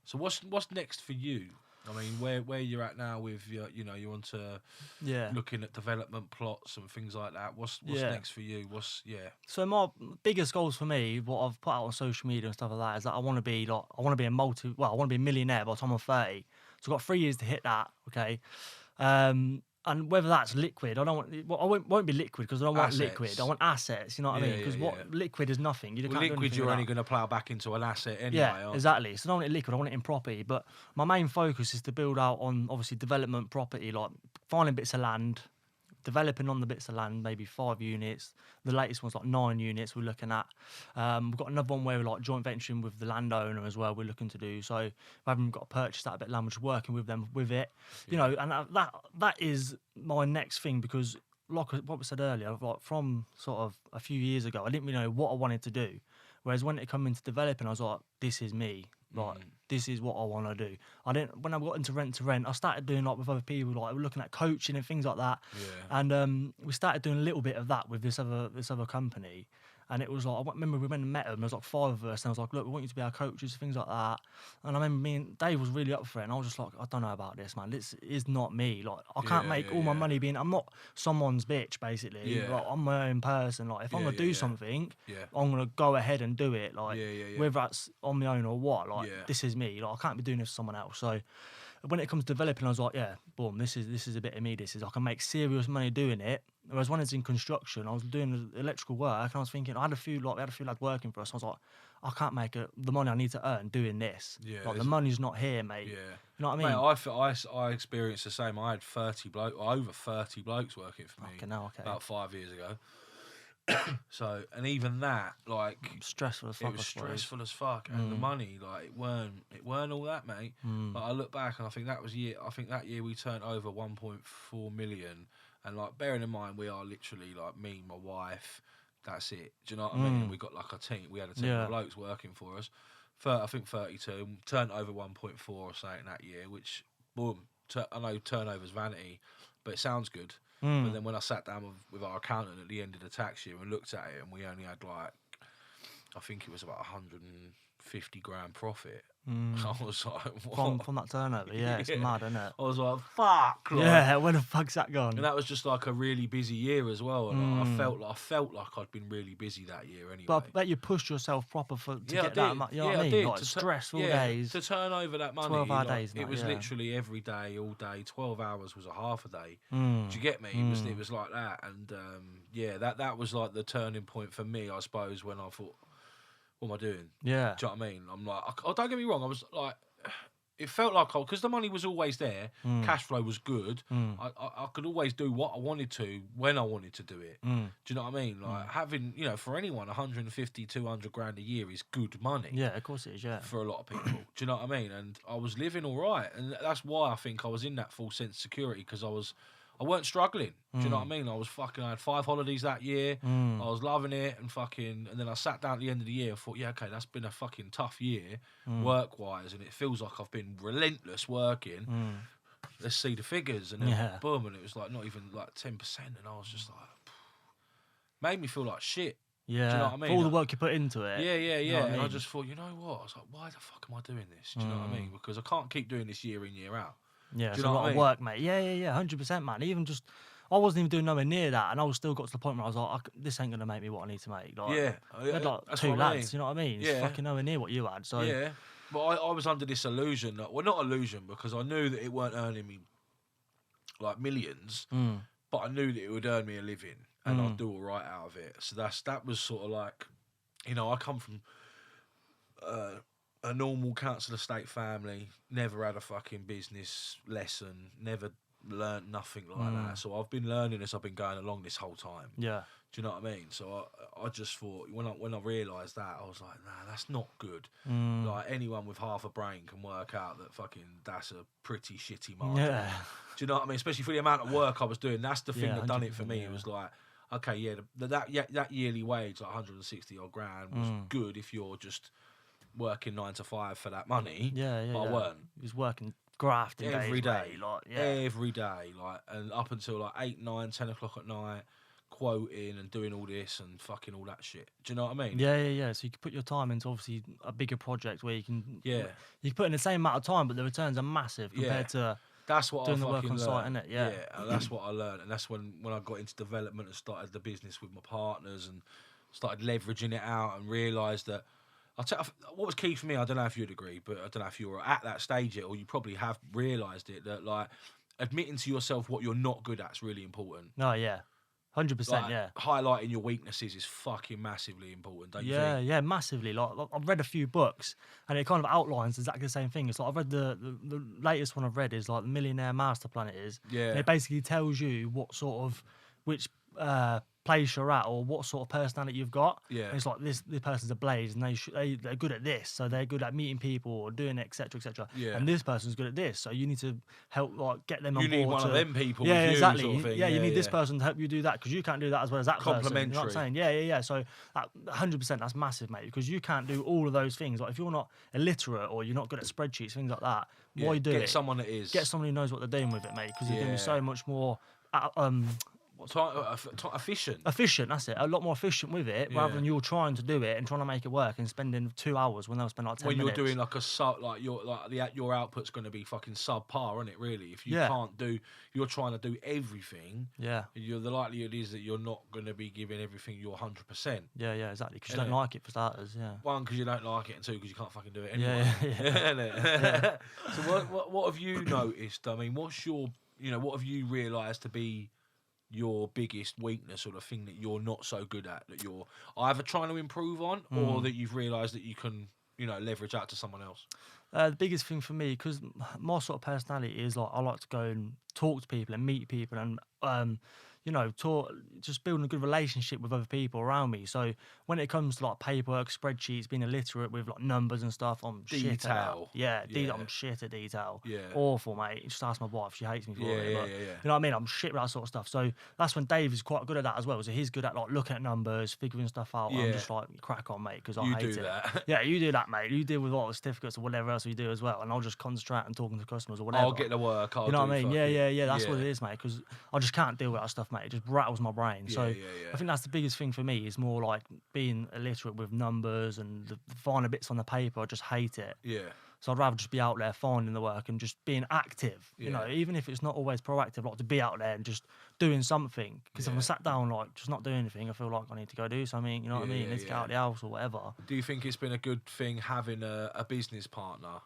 So what's next for you? I mean, where you're at now with your, you want to looking at development plots and things like that. What's next for you? So my biggest goals for me, what I've put out on social media and stuff like that, is that I want to be a millionaire by the time I'm 30. So I've got 3 years to hit that. Okay. And And whether that's liquid, I don't want. Well, I won't be liquid because I don't want Assets. liquid. I want assets. You know what I mean? Because liquid is nothing. You can't do liquid, anything you're with only that. going to plough back into an asset anyway. Yeah, aren't you? exactly. So I don't want it liquid. I want it in property. But my main focus is to build out on obviously development property, like finding bits of land, developing on the bits of land, maybe 5 units. The latest one's like 9 units we're looking at. We've got another one where we're like joint venturing with the landowner as well. We're looking to do so. We haven't got to purchase that bit of land, which we're working with them with it. You know, and that is my next thing because, like what we said earlier, like from sort of a few years ago, I didn't really know what I wanted to do. Whereas when it came into developing, I was like, this is me. Like, this is what I want to do. When I got into rent to rent, I started doing like with other people, like we're looking at coaching and things like that. Yeah. And we started doing a little bit of that with this other company. And it was like, I remember we went and met them, there was like 5 of us, and I was like, look, we want you to be our coaches, things like that. And I remember me and Dave was really up for it, and I was just like, I don't know about this, man. This is not me. Like, I can't make all my money I'm not someone's bitch, basically. Yeah. Like, I'm my own person. Like, if I'm going to do something, I'm going to go ahead and do it. Like, whether that's on my own or what, like, this is me. Like, I can't be doing this for someone else. So when it comes to developing, I was like, yeah, boom, this is a bit of me. I can make serious money doing it. Whereas when it's in construction, I was doing electrical work, and I was thinking, we had a few lads working for us. I was like, I can't make the money I need to earn doing this. Yeah, like, the money's not here, mate. Yeah. You know what I mean? Mate, I experienced the same. I had over 30 blokes working for me about 5 years ago. So, and even that, like, stressful as fuck. It was stressful as fuck, and the money, like, it weren't all that, mate. But I look back and I think that year we turned over 1.4 million, and like, bearing in mind we are literally like me, my wife, that's it. Do you know what I mean? We got like a team. We had a team of blokes working for us. I think 32 turned over 1.4 or something that year, which boom. I know turnover's vanity, but it sounds good. But then when I sat down with our accountant at the end of the tax year and looked at it, and we only had like, I think it was about 150 grand profit. I was like, what? From that turnover, it's mad, isn't it? I was like, fuck. Like, yeah, where the fuck's that gone? and that was just like a really busy year as well. And I felt like I'd been really busy that year anyway. But I bet you pushed yourself proper to get that much. You know what I mean? Like stressful days. To turn over that money. 12-hour days. It was literally every day, all day. 12 hours was a half a day. Do you get me? It was like that. And that was like the turning point for me, I suppose, when I thought, what am I doing? Yeah. Do you know what I mean? I'm like, don't get me wrong, I was like, it felt like, because the money was always there, cash flow was good, I could always do what I wanted to when I wanted to do it. Do you know what I mean? Like, having, for anyone, 150, 200 grand a year is good money. Yeah, of course it is, yeah. For a lot of people. Do you know what I mean? And I was living all right. And that's why I think I was in that full sense of security, because I weren't struggling. Do you know what I mean? I had 5 holidays that year. I was loving it, and then I sat down at the end of the year and thought, yeah, okay, that's been a fucking tough year, work-wise, and it feels like I've been relentless working. Let's see the figures. And then boom, and it was like not even like 10%, and I was just like, made me feel like shit. Yeah, do you know what I mean? For all the work you put into it. Yeah. You know what I mean? And I just thought, you know what? I was like, why the fuck am I doing this? Do you know what I mean? Because I can't keep doing this year in, year out. Yeah, it's a lot of work, mate. Yeah, 100%, man. Even just, I wasn't even doing nowhere near that, and I was still got to the point where I was like, this ain't gonna make me what I need to make. Like, we had like 2 lads, you know what I mean? It's fucking nowhere near what you had. So yeah, but I was under this illusion that, well, not illusion, because I knew that it weren't earning me like millions, but I knew that it would earn me a living, and I'd do all right out of it. So that was sort of like, I come from a normal council estate family, never had a fucking business lesson, never learnt nothing like that. So I've been learning as I've been going along this whole time. Yeah. Do you know what I mean? So I just thought, when I realised that, I was like, nah, that's not good. Like, anyone with half a brain can work out that fucking that's a pretty shitty margin. Yeah. Do you know what I mean? Especially for the amount of work I was doing. That's the thing that done it for me. It was like, okay, that yearly wage, like 160 odd grand, was good if you're just working 9 to 5 for that money. But I weren't. He was working grafting every day, every day, and up until like 8, 9, 10 o'clock at night, quoting and doing all this and fucking all that shit. Do you know what I mean? Yeah. So you can put your time into obviously a bigger project where you can you can put in the same amount of time, but the returns are massive compared to that's what doing I the work on site, learned. Isn't it? Yeah, and that's what I learned, and that's when I got into development and started the business with my partners and started leveraging it out and realised that. What was key for me, I don't know if you'd agree, but I don't know if you were at that stage yet, or you probably have realised it, that like admitting to yourself what you're not good at is really important. No, yeah. 100%, Like, yeah. highlighting your weaknesses is fucking massively important, don't you think? Yeah, massively. Like I've read a few books, and it kind of outlines exactly the same thing. It's like I've read the latest one I've read is like the Millionaire Master Plan it is. Yeah. And it basically tells you what sort of which place you're at or what sort of personality you've got. Yeah. And it's like this person's a blaze, and they're good at this, so they're good at meeting people or doing it, etc., etc. Yeah. And this person's good at this, so you need to help like get them on You board. need one of them people. Yeah, with exactly. You, sort of thing. Yeah, you need this person to help you do that because you can't do that as well as that person. You know what I'm saying? Yeah. So 100%, that's massive, mate, because you can't do all of those things. Like if you're not illiterate or you're not good at spreadsheets, things like that, why do it? Get someone that is. Get someone who knows what they're doing with it, mate, because you're going to be so much more efficient. Efficient, that's it. A lot more efficient with it, rather than you're trying to do it and trying to make it work and spending 2 hours when they'll spend like 10 minutes. When you're doing like a sub, like your output's going to be fucking subpar, isn't it? Really, if you can't do, you're trying to do everything. Yeah. The likelihood is that you're not going to be giving everything your 100%. Yeah, exactly. Because you don't like it for starters. Yeah. One, because you don't like it, and two, because you can't fucking do it anyway. Yeah. So what have you noticed? I mean, what's your, what have you realised to be your biggest weakness or the thing that you're not so good at that you're either trying to improve on or that you've realised that you can, leverage out to someone else? The biggest thing for me, because my sort of personality is like I like to go and talk to people and meet people and just building a good relationship with other people around me. So when it comes to like paperwork, spreadsheets, being illiterate with like numbers and stuff, I'm shit at that. I'm shit at detail. Yeah. Awful, mate. Just ask my wife, she hates me for it. But, you know what I mean? I'm shit at that sort of stuff. So that's when Dave is quite good at that as well. So he's good at like looking at numbers, figuring stuff out. And I'm just like, crack on, mate, because I hate it. That. Yeah, you do that, mate. You deal with all the certificates or whatever else you do as well. And I'll just concentrate on talking to customers or whatever. I'll get the work. You know what I mean? Yeah. That's what it is, mate. Because I just can't deal with that stuff, mate. It just rattles my brain. So I think that's the biggest thing for me is more like being illiterate with numbers and the finer bits on the paper. I just hate it. Yeah. So I'd rather just be out there finding the work and just being active. You know, even if it's not always proactive, like to be out there and just doing something. Because if I'm sat down like just not doing anything, I feel like I need to go do something. You know what I mean? I need to get out of the house or whatever. Do you think it's been a good thing having a business partner?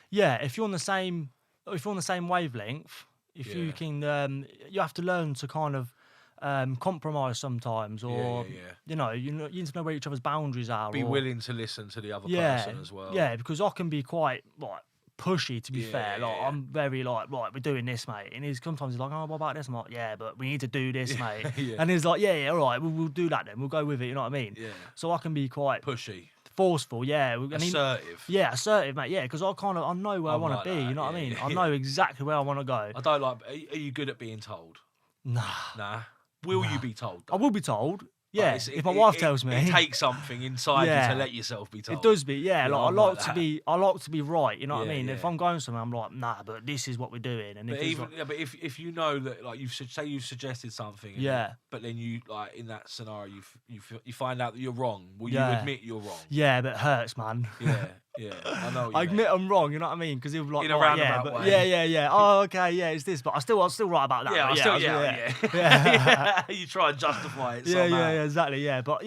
Yeah, if you're on the same wavelength, if you can, you have to learn to kind of compromise sometimes, or you need to know where each other's boundaries are. Be willing to listen to the other person as well. Yeah, because I can be quite like pushy, to be fair. Like I'm very like, right, we're doing this, mate. And sometimes he's like, oh, what about this? I'm like, yeah, but we need to do this, mate. And he's like, yeah, all right, we'll do that then. We'll go with it. You know what I mean? Yeah. So I can be quite pushy. Forceful, assertive. Assertive, mate. Yeah, because I know where I want to be. You know what I mean? I know exactly where I want to go. I don't like. Are you good at being told? Nah. Will you be told? I will be told. Yeah, if my wife tells me, it takes something inside you to let yourself be told. It does be, like I like to be right. You know what I mean? If I'm going somewhere, I'm like, nah, but this is what we're doing. And but if you know that, like you've suggested something, but then you like in that scenario you find out that you're wrong. Will you admit you're wrong? Yeah, but it hurts, man. Yeah, I know. I admit I'm wrong. You know what I mean? Because he'll like, in a roundabout way. Yeah. Oh, okay, it's this, but I'm still right about that. Yeah. You try and justify it. Yeah, exactly. Yeah, but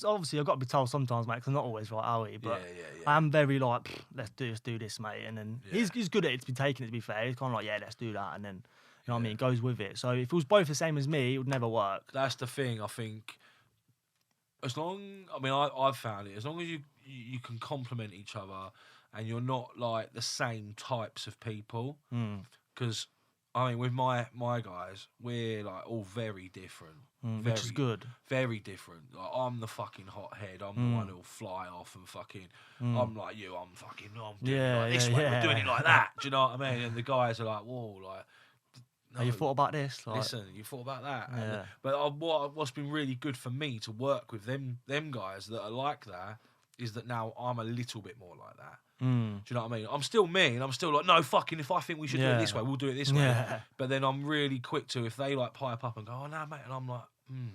obviously I've got to be told sometimes, mate. Because I'm not always right, are we? But I am very like, let's do this, mate. And then he's good at it to be taking it. To be fair, he's kind of like, let's do that, and then you know what I mean, goes with it. So if it was both the same as me, it would never work. That's the thing. I think I've found it, as long as you can complement each other and you're not like the same types of people. Because I mean, with my guys, we're like all very different. Which is good. Very different. Like I'm the fucking hothead. I'm the one who'll fly off and fucking. I'm like you. I'm doing it like this way. We're doing it like that. Do you know what I mean? And the guys are like, whoa, like. No, you thought about this? Like, listen, you thought about that. Yeah. But what's been really good for me to work with them guys that are like that is that now I'm a little bit more like that. Do you know what I mean? I'm still me, and I'm still like, no, fucking, if I think we should do it this way, we'll do it this way. Yeah. But then I'm really quick to, if they like pipe up and go, oh, no, mate, and I'm like,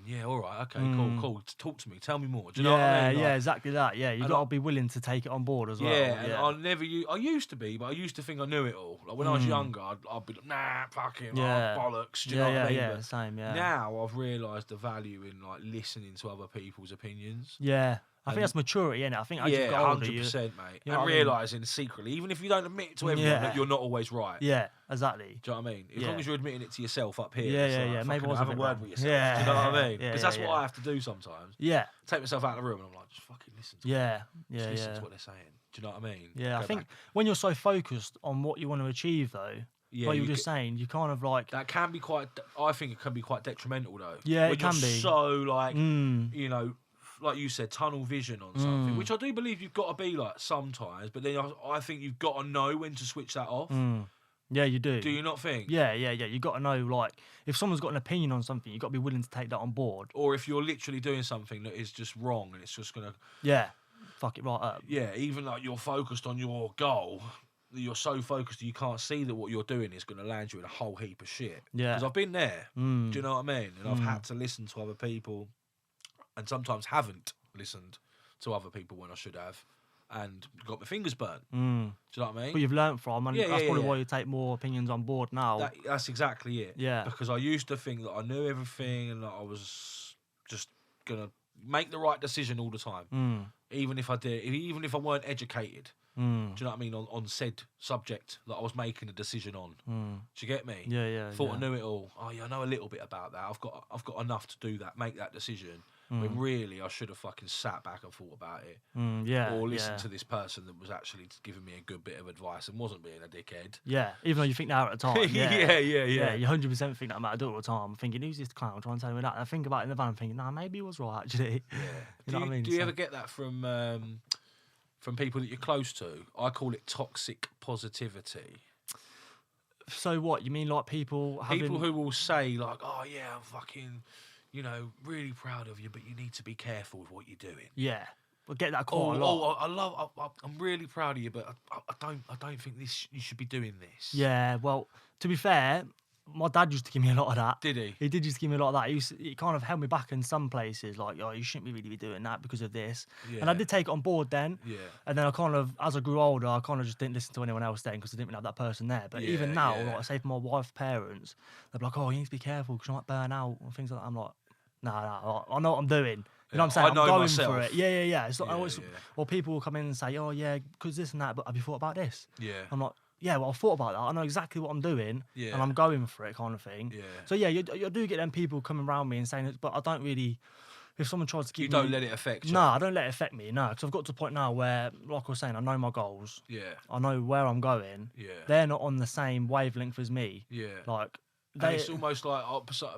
yeah, all right, okay, cool. Talk to me, tell me more. Do you know what I mean? Like, exactly that. Yeah, you got to be willing to take it on board as well. And I used to be, but I used to think I knew it all. Like when I was younger, I'd be like, nah, fucking, bollocks. Do you know what I mean? Same. Yeah. Now I've realised the value in like listening to other people's opinions. Yeah. I think that's maturity, innit? I think as you Yeah, get older, 100%, mate. you know And what I mean? realising secretly, even if you don't admit it to everyone, that you're not always right. Yeah, exactly. Do you know what I mean? As Yeah. long as you're admitting it to yourself up here, Yeah, it's yeah, like, yeah. Maybe I fucking was a have a bit word wrong. with yourself. Yeah, Do you know what I mean? yeah, Because that's yeah, what I yeah. have to do sometimes. Yeah, Take myself out of the room and I'm like, just fucking listen to them. yeah, Just yeah, listen yeah. to what they're saying. Do you know what I mean? Yeah, I Go think back. when you're so focused on what you want to achieve, though, Yeah, like you you were just saying, you kind of like, that can be quite. I think it can be quite detrimental though. Yeah, it when can you're be. so like, mm, you know, like you said, tunnel vision on something, which I do believe you've got to be like sometimes. But then I think you've got to know when to switch that off. yeah, you do. Do you not think? Yeah, yeah, yeah. You got to know, like, if someone's got an opinion on something, you got to be willing to take that on board. Or if you're literally doing something that is just wrong and it's just gonna. Yeah, fuck it right up. Yeah, even like you're focused on your goal. You're so focused that you can't see that what you're doing is going to land you in a whole heap of shit. Yeah. Because I've been there. Do you know what I mean? And I've had to listen to other people and sometimes haven't listened to other people when I should have and got my fingers burnt. Do you know what I mean? But you've learnt from, and Yeah, that's yeah, probably yeah. why you take more opinions on board now. That's exactly it. Yeah. Because I used to think that I knew everything and that I was just going to make the right decision all the time. Even if I weren't educated. Do you know what I mean? On said subject that I was making a decision on. Do you get me? Yeah, yeah. Thought yeah. I knew it all. Oh yeah, I know a little bit about that. I've got enough to do that, make that decision. When really I should have fucking sat back and thought about it. Yeah. Or listened yeah. to this person that was actually giving me a good bit of advice and wasn't being a dickhead. Yeah, even though you think that at the time. Yeah, Yeah, you 100% think that about it all the time. I'm thinking, who's this clown trying to tell me that? And I think about it in the van, I'm thinking, nah, maybe he was right, actually. Yeah. You know what I mean? Do you So- ever get that from people that you're close to? I call it toxic positivity. So what, you mean like people having... People who will say like, oh yeah, I'm fucking, you know, really proud of you, but you need to be careful with what you're doing. Yeah, we'll get that quite a lot. I'm really proud of you, but I don't think you should be doing this. Yeah, well, to be fair, my dad used to give me a lot of that. Did he? He did just give me a lot of that. He kind of held me back in some places, like, oh, you shouldn't really be doing that because of this. Yeah. And I did take it on board then. Yeah. And then I kind of, as I grew older, I kind of just didn't listen to anyone else then because I didn't really have that person there. But Yeah, even now, yeah. like, say for my wife's parents, they're like, oh, you need to be careful because you might burn out and things like that. I'm like, nah, I know what I'm doing. You know what I'm saying? I know I'm going myself. for it. Yeah. It's like, Yeah. Or people will come in and say, oh, yeah, because this and that, but have you thought about this? Yeah. I'm like, yeah, well, I thought about that. I know exactly what I'm doing, Yeah. and I'm going for it, kind of thing. Yeah. So yeah, you do get them people coming around me and saying it, but I don't really. If someone tries to keep You don't let it affect you. No, I don't let it affect me. No, because I've got to the point now where, like I was saying, I know my goals. Yeah. I know where I'm going. Yeah. They're not on the same wavelength as me. Yeah. Like And it's almost like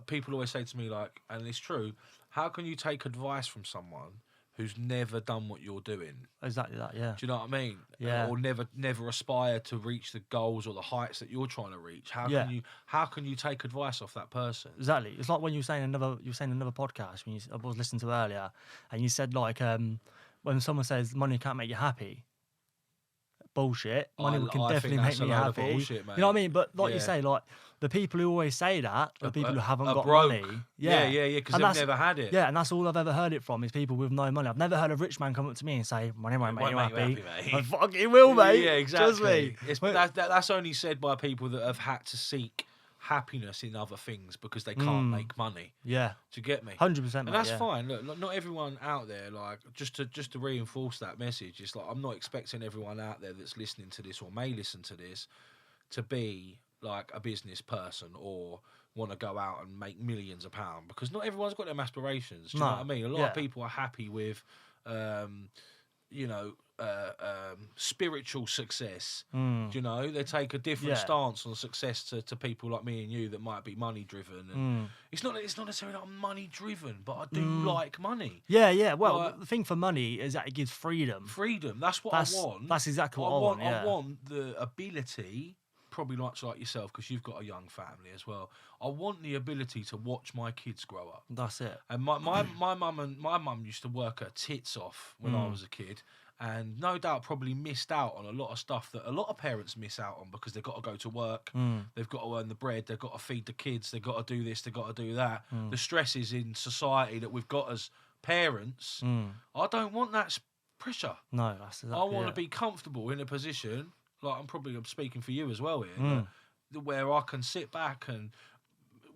people always say to me, like, and it's true, how can you take advice from someone who's never done what you're doing? exactly that. Yeah. Do you know what I mean? Yeah. Or never aspire to reach the goals or the heights that you're trying to reach. How can you take advice off that person? Exactly. It's like when you were saying another podcast when I was listening to earlier, and you said like when someone says money can't make you happy. Bullshit. Money can I definitely think that's make me a load of happy. bullshit, mate. You know what I mean? But like Yeah. you say, like the people who always say that are people who haven't are got broke. money. Yeah, because And they've that's- never had it. Yeah, and that's all I've ever heard it from is people with no money. I've never heard a rich man come up to me and say, money won't make you happy. mate. I fucking will, mate. Yeah, exactly. Trust me. That's only said by people that have had to seek happiness in other things because they can't make money. Yeah, Do you get me? 100%. And that's fine. Look, not everyone out there, like, just to reinforce that message, it's like I'm not expecting everyone out there that's listening to this or may listen to this to be like a business person or want to go out and make millions of pounds, because not everyone's got them aspirations. Do you know what I mean? A lot of people are happy with, spiritual success. You know, they take a different stance on success to people like me and you that might be money driven. And it's not necessarily that I'm money driven, but I do like money. Yeah. Well, Like- the thing for money is that it gives freedom. Freedom. That's what I want. That's exactly what I want. Yeah. I want the ability, probably like yourself, because you've got a young family as well. I want the ability to watch my kids grow up. That's it. And my mum used to work her tits off when I was a kid, and no doubt probably missed out on a lot of stuff that a lot of parents miss out on because they've got to go to work, they've got to earn the bread, they've got to feed the kids, they've got to do this, they've got to do that. The stresses in society that we've got as parents, I don't want that pressure. No, that's exactly I want to it. be comfortable in a position, like I'm speaking for you as well here, where I can sit back and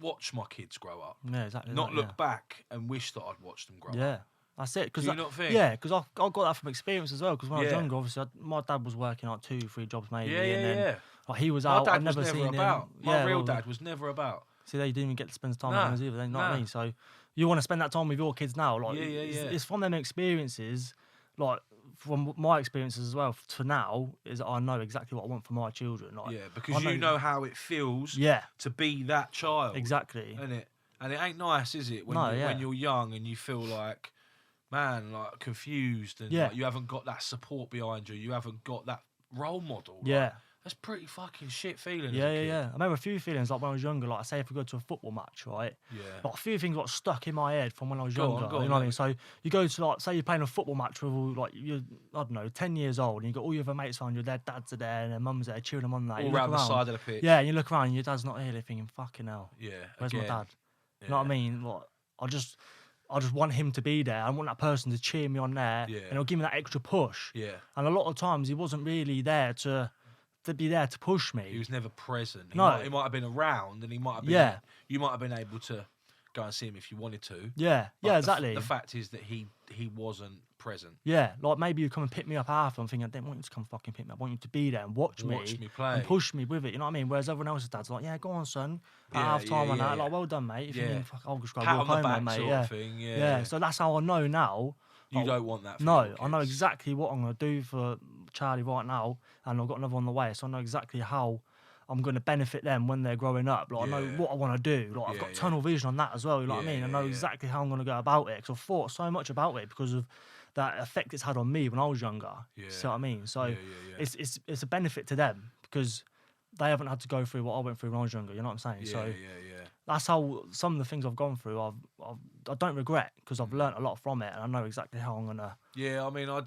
watch my kids grow up. Yeah, exactly. Not that, look back and wish that I'd watched them grow Yeah. up. That's it. Do you not think? Yeah, because I got that from experience as well. Because when I was Yeah. younger, obviously, my dad was working like 2-3 jobs maybe. Yeah, and then, yeah. Like, he was My out. dad I'd never was never seen about. him. My real dad was never about. See, they didn't even get to spend time Nah, with us either. You know what nah. I mean? So you want to spend that time with your kids now. Like, Yeah. It's from them experiences, like from my experiences as well. To now, is I know exactly what I want for my children. Like, Yeah, because you know how it feels. Yeah. To be that child. Exactly. And it ain't nice, is it? When when you're young and you feel like, man, like confused and like, you haven't got that support behind you. You haven't got that role model. Yeah. Like, that's pretty fucking shit feeling. Yeah. as I remember a few feelings like when I was younger. Like, say if we go to a football match, right? Yeah. Like a few things got stuck in my head from when I was Go younger. on, You know what I mean? So you go to like, say you're playing a football match with all like you're, I don't know, 10 years old, and you got all your other mates around. Your dads are there, and their mums there cheering them on. That all around the side of the pitch. Yeah, and you look around, and your dad's not here. They're thinking, "Fucking hell, Yeah. where's my dad?" Yeah. You know what I mean? Like, I just want him to be there. I want that person to cheer me on there, Yeah. and he'll give me that extra push. Yeah. And a lot of times he wasn't really there to be there to push me. He was never present. He No. he might have been around, and he might have been. Yeah. You might have been able to go and see him if you wanted to. Yeah, But exactly. The fact is that he wasn't present. Yeah, like maybe you come and pick me up after. I'm thinking, I didn't want you to come fucking pick me up. I want you to be there and watch me play and push me with it. You know what I mean? Whereas everyone else's dad's like, yeah, go on, son. At half time and that. Like, well done, mate. If you mean, fuck, I'll just go Pat walk on the home back then, mate. sort of thing. Yeah. Yeah. So that's how I know now. You don't want that. For No, your I know kids. exactly what I'm going to do for Charlie right now, and I've got another on the way. So I know exactly how I'm going to benefit them when they're growing up. Like, I know what I want to do. Like, I've got tunnel vision on that as well. You know what I mean? I know exactly how I'm going to go about it, because I've thought so much about it because of that effect it's had on me when I was younger. Yeah. See what I mean? So it's a benefit to them because they haven't had to go through what I went through when I was younger. You know what I'm saying? So that's how some of the things I've gone through, I don't regret, because I've learnt a lot from it, and I know exactly how I'm gonna. Yeah, I mean, I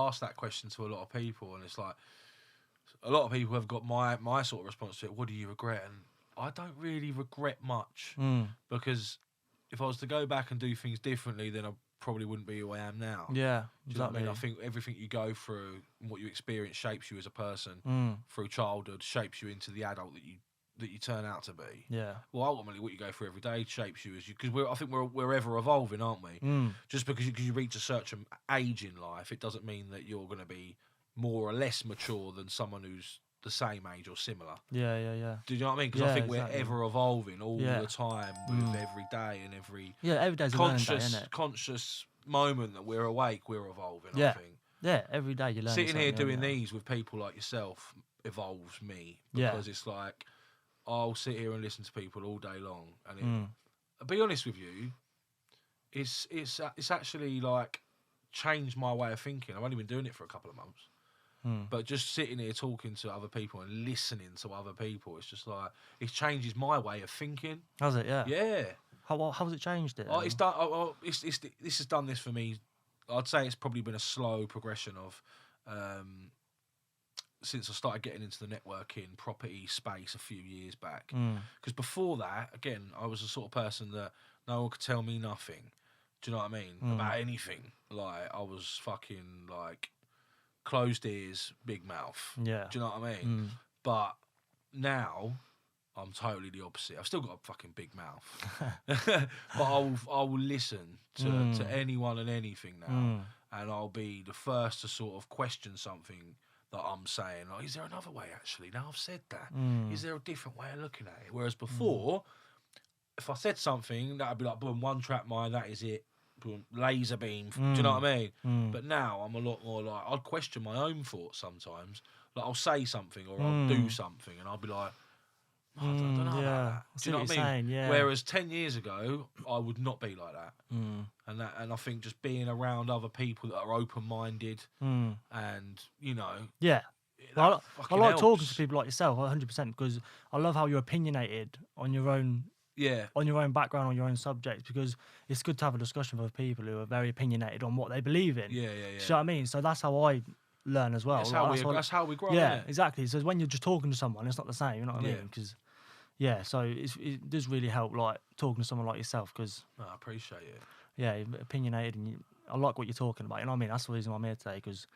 asked that question to a lot of people, and it's like a lot of people have got my sort of response to it. What do you regret? And I don't really regret much, because if I was to go back and do things differently, then I probably wouldn't be who I am now. Yeah, Do you know what I exactly. mean? I think everything you go through and what you experience shapes you as a person through childhood, shapes you into the adult that you turn out to be. Yeah. Well, ultimately, what you go through every day shapes you as you, because I think we're ever evolving, aren't we? Just because you reach a certain age in life, it doesn't mean that you're going to be more or less mature than someone who's the same age or similar. Yeah. Do you know what I mean? Because I think exactly. we're ever evolving all the time with every day and every every day's a learning day, isn't it? conscious moment that we're awake, we're evolving. Yeah. I think Yeah, every day you learn. sitting here doing these with people like yourself evolves me, because it's like I'll sit here and listen to people all day long, and I'll be honest with you, it's actually like changed my way of thinking. I've only been doing it for a couple of months. But just sitting here talking to other people and listening to other people, it's just like it changes my way of thinking. Has it? Yeah. Yeah. How's it changed it? It's done. This has done this for me. I'd say it's probably been a slow progression of since I started getting into the networking property space a few years back. Because before that, again, I was the sort of person that no one could tell me nothing. Do you know what I mean? About anything. Like, I was fucking like closed ears, big mouth. Yeah. Do you know what I mean? But now I'm totally the opposite. I've still got a fucking big mouth, but I will listen to anyone and anything now, and I'll be the first to sort of question something that I'm saying. Like, is there another way? Actually, now I've said that, is there a different way of looking at it? Whereas before, if I said something, that'd be like, boom, one track mind, that is it. Boom, laser beam. Do you know what I mean? But now I'm a lot more like, I'd question my own thoughts sometimes. Like, I'll say something or I'll do something, and I'll be like, I don't know about that. Do you know what I mean? Saying, yeah. Whereas 10 years ago, I would not be like that. And I think just being around other people that are open-minded and, you know... Yeah. that I like fucking talking helps. to people like yourself, 100%, because I love how you're opinionated on your own background, on your own subjects, because it's good to have a discussion with people who are very opinionated on what they believe in. Yeah. Do you know what I mean? So that's how I learn as well. That's how we grow, yeah, isn't it? exactly. So when you're just talking to someone, it's not the same, you know what I mean? Because, so it does really help, like, talking to someone like yourself, because... No, I appreciate it. Yeah, you're opinionated, and I like what you're talking about, you know what I mean? That's the reason why I'm here today, because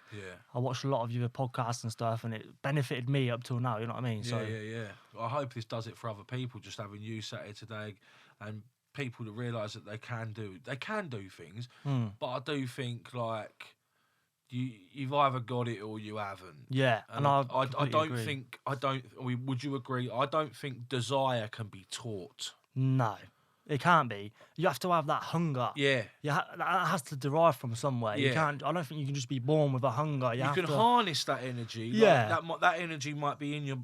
I watched a lot of your podcasts and stuff, and it benefited me up till now, you know what I mean? Yeah. I hope this does it for other people, just having you sat here today, and people to realise that they can do things, but I do think like you've either got it or you haven't. Yeah, and I don't think would you agree? I don't think desire can be taught. No, it can't be. You have to have that hunger. Yeah. That has to derive from somewhere. You Yeah. can't. I don't think you can just be born with a hunger. You can harness that energy. Yeah. Like that energy might be in you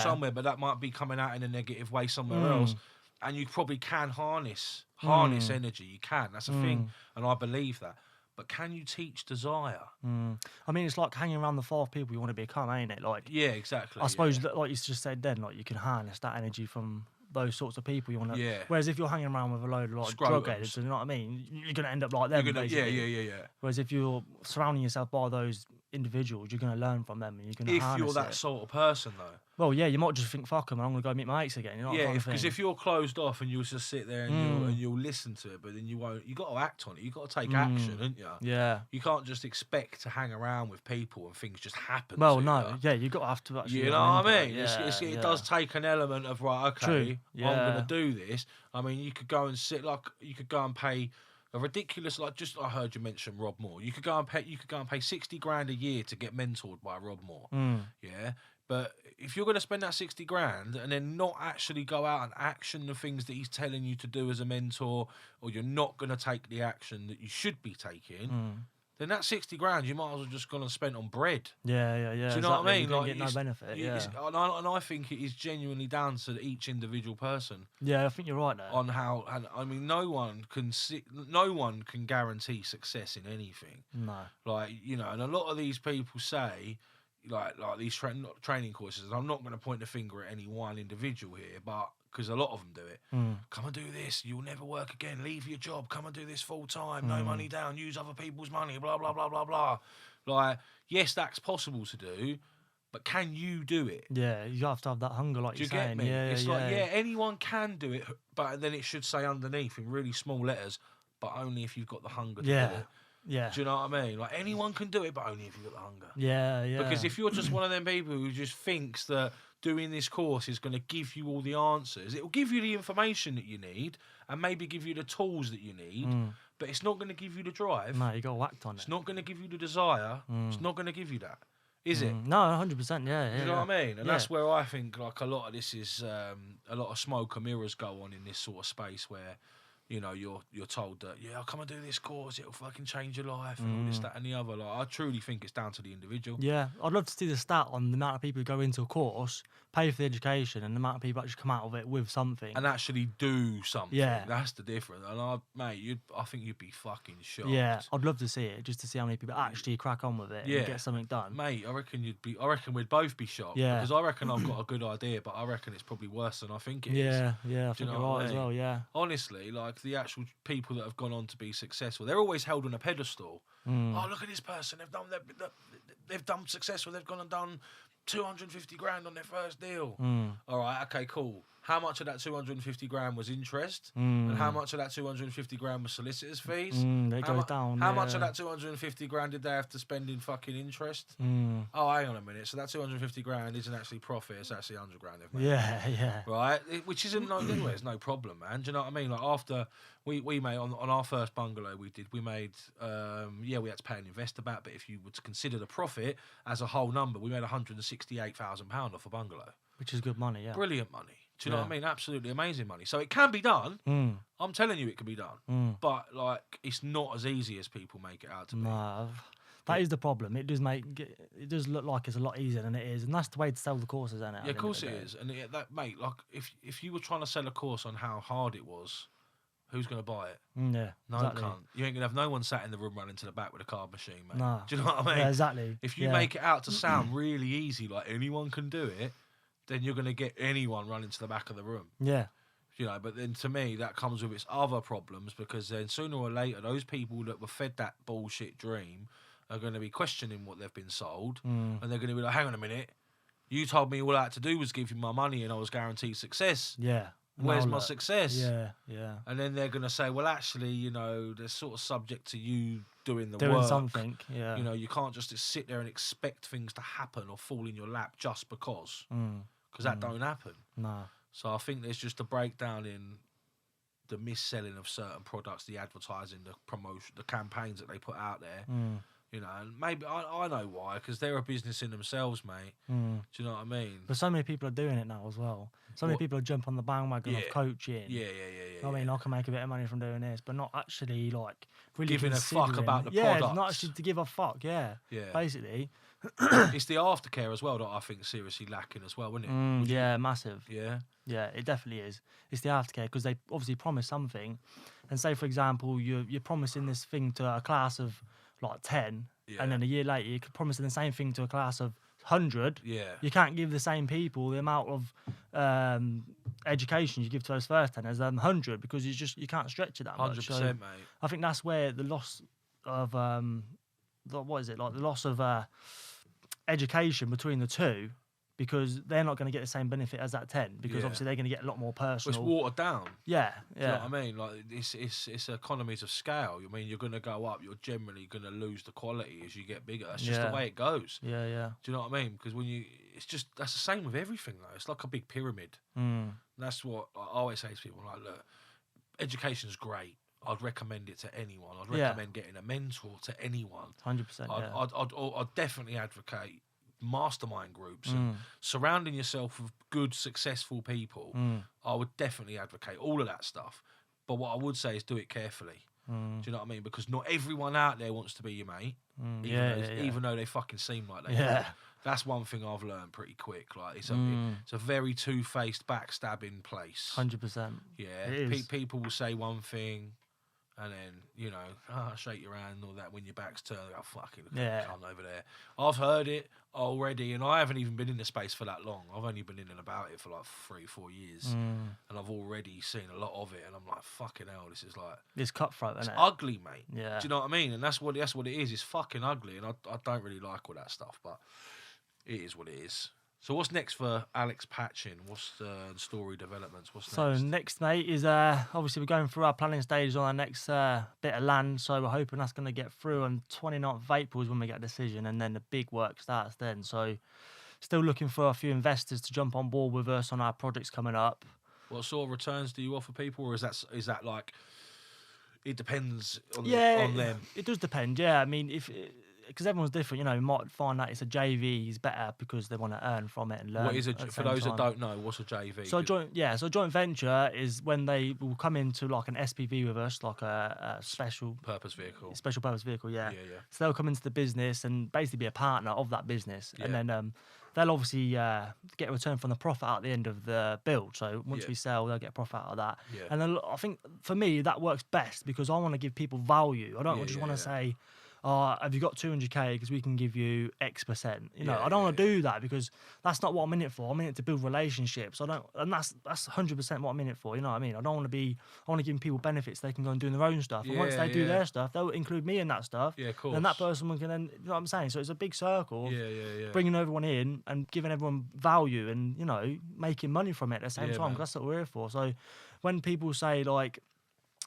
somewhere, but that might be coming out in a negative way somewhere else. And you probably can harness energy. You can. That's a thing, and I believe that. But can you teach desire? I mean, it's like hanging around the 5 people you want to become, ain't it? Like, Yeah, exactly. I suppose that, like you just said then, like you can harness that energy from those sorts of people you want to. Yeah. Whereas if you're hanging around with a load of like drug addicts, you know what I mean? You're gonna end up like them. Basically. Yeah. Whereas if you're surrounding yourself by those individuals, you're gonna learn from them, and you're gonna. If you're that sort of person, though. Well, yeah, you might just think, fuck them, and I'm gonna go meet my mates again. You know, yeah, because if you're closed off and you'll just sit there and you'll listen to it, but then you won't. You got to act on it. You got to take action, haven't you? Yeah. You can't just expect to hang around with people and things just happen. Well, no, yeah, you got to have to actually. You know what I mean? It does take an element of okay, True. Yeah. I'm gonna do this. I mean, you could go and you could go and pay a ridiculous, like I heard you mention Rob Moore. You could go and pay 60 grand a year to get mentored by Rob Moore. Yeah. But if you're going to spend that 60 grand and then not actually go out and action the things that he's telling you to do as a mentor, or you're not going to take the action that you should be taking, then that 60 grand you might as well just gone and spent on bread. Yeah. Do you know what I mean? You get no benefit. Yeah. And I think it is genuinely down to each individual person. Yeah, I think you're right there. On how, and I mean, no one can guarantee success in anything. No. Like, you know, and a lot of these people say, like these training courses, and I'm not going to point the finger at any one individual here, but because a lot of them do it. Come and do this, you'll never work again, leave your job, come and do this full time, no money down, use other people's money, blah, blah, blah, blah, blah. Like, yes, that's possible to do, but can you do it? Yeah, you have to have that hunger, like you're saying. Do you get me? Yeah, it's like, yeah, anyone can do it, but then it should say underneath in really small letters, but only if you've got the hunger to do it. Yeah. Do you know what I mean? Like, anyone can do it, but only if you've got the hunger. Yeah. Because if you're just one of them people who just thinks that doing this course is going to give you all the answers, it will give you the information that you need and maybe give you the tools that you need, but it's not going to give you the drive. No, you got to act on it. It's not going to give you the desire. It's not going to give you that, is it? No, 100%. Yeah. You know what I mean? And that's where I think like a lot of this is a lot of smoke and mirrors go on in this sort of space where, you know, you're told that, yeah, come and do this course, it'll fucking change your life and all this, that and the other. Like, I truly think it's down to the individual. Yeah, I'd love to see the stat on the amount of people who go into a course, pay for the education, and the amount of people actually come out of it with something. And actually do something. Yeah. That's the difference. And I think you'd be fucking shocked. Yeah, I'd love to see it, just to see how many people actually crack on with it and get something done. Mate, I reckon we'd both be shocked. Yeah. Because I reckon I've got a good idea, but I reckon it's probably worse than I think it is. Yeah, I think you're right as well, yeah. Honestly, like the actual people that have gone on to be successful, they're always held on a pedestal. Oh, look at this person, they've done successful, they've gone and done 250 grand on their first deal. All right, okay, cool. How much of that 250 grand was interest? And how much of that 250 grand was solicitors' fees? They go down. How much of that 250 grand did they have to spend in fucking interest? Oh, hang on a minute. So that 250 grand isn't actually profit, it's actually 100 grand they've made. Yeah. Right? Which isn't anyway, it's no problem, man. Do you know what I mean? Like, after we made, on our first bungalow we made, we had to pay an investor back, but if you were to consider the profit as a whole number, we made £168,000 off a bungalow. Which is good money, yeah. Brilliant money. Do you know what I mean? Absolutely amazing money. So it can be done. I'm telling you, it can be done. But like, it's not as easy as people make it out to be. No, that is the problem. It does look like it's a lot easier than it is, and that's the way to sell the courses, isn't it? Yeah, of course it is. And mate, like, if you were trying to sell a course on how hard it was, who's going to buy it? Yeah, no, exactly. Can't. You ain't going to have no one sat in the room running to the back with a card machine, mate. No. Do you know what I mean? Yeah, exactly. If you make it out to sound really easy, like anyone can do it, then you're going to get anyone running to the back of the room. Yeah. You know, but then to me, that comes with its other problems, because then sooner or later, those people that were fed that bullshit dream are going to be questioning what they've been sold. And they're going to be like, hang on a minute, you told me all I had to do was give you my money and I was guaranteed success. Yeah. Where's my success? Yeah. And then they're going to say, well, actually, you know, they're sort of subject to you doing doing work. Something, yeah. You know, you can't just sit there and expect things to happen or fall in your lap just because. Because that don't happen. No. So I think there's just a breakdown in the mis-selling of certain products, the advertising, the promotion, the campaigns that they put out there. You know, and maybe I know why, because they're a business in themselves, mate. Do you know what I mean? But so many people are doing it now as well. So many people are jumping on the bandwagon of coaching. Yeah. I mean, I can make a bit of money from doing this, but not actually like really giving a fuck considering- about the yeah, products. not actually to give a fuck. Yeah, basically. It's the aftercare as well that I think is seriously lacking as well, isn't it? Yeah, massive. Yeah. Yeah, it definitely is. It's the aftercare because they obviously promise something, and say for example you're promising this thing to a class of like 10, and then a year later you're promising the same thing to a class of 100. Yeah. You can't give the same people the amount of education you give to those first 10 as 100 because you can't stretch it that much. 100%, So mate. I think that's where the loss of the loss of education between the two, because they're not going to get the same benefit as that 10 because obviously they're going to get a lot more Well, personal. it's watered down. Yeah. Do you know what I mean? Like it's economies of scale. I mean, you're going to go up. You're generally going to lose the quality as you get bigger. That's just the way it goes. Yeah. Do you know what I mean? Because that's the same with everything though. It's like a big pyramid. That's what I always say to people. Like, look, education's great. I'd recommend it to anyone. I'd recommend getting a mentor to anyone. 100%. I'd definitely advocate mastermind groups and surrounding yourself with good, successful people. I would definitely advocate all of that stuff. But what I would say is do it carefully. Do you know what I mean? Because not everyone out there wants to be your mate, even though they fucking seem like they do. That's one thing I've learned pretty quick. Like it's a very two-faced, backstabbing place. 100%. Yeah, people will say one thing, and then shake your hand and all that when your back's turned. Oh, fucking come over there. I've heard it already, and I haven't even been in the space for that long. I've only been in and about it for like 3-4 years, and I've already seen a lot of it. And I'm like, fucking hell, this is like it's cutthroat, isn't it? Ugly, mate. Yeah. Do you know what I mean? And that's what it is. It's fucking ugly, and I don't really like all that stuff, but it is what it is. So what's next for Alex Patchin? What's the story developments? What's next? So next, mate, is obviously we're going through our planning stages on our next bit of land. So we're hoping that's going to get through on 29th of April is when we get a decision, and then the big work starts then. So still looking for a few investors to jump on board with us on our projects coming up. What sort of returns do you offer people, or is that like it depends on them? It does depend. Yeah, I mean because everyone's different, you might find that it's a JV is better because they want to earn from it and learn. What is it for those that don't know? What's a JV? So joint venture is when they will come into like an SPV with us, like a special purpose vehicle. Special purpose vehicle, yeah. Yeah. So they'll come into the business and basically be a partner of that business, and then they'll obviously get a return from the profit at the end of the build. So once we sell, they'll get a profit out of that. Yeah. And then I think for me that works best because I want to give people value. I don't just want to say, have you got 200k because we can give you X%? I don't want to do that because that's not what I'm in it for. I'm in it to build relationships. And that's 100% what I'm in it for. You know what I mean? I want to give people benefits. They can go and do their own stuff. And once they do their stuff, they'll include me in that stuff. Yeah, of course. And that person can then, you know what I'm saying? So it's a big circle of bringing everyone in and giving everyone value and, making money from it at the same time. That's what we're here for. So when people say like,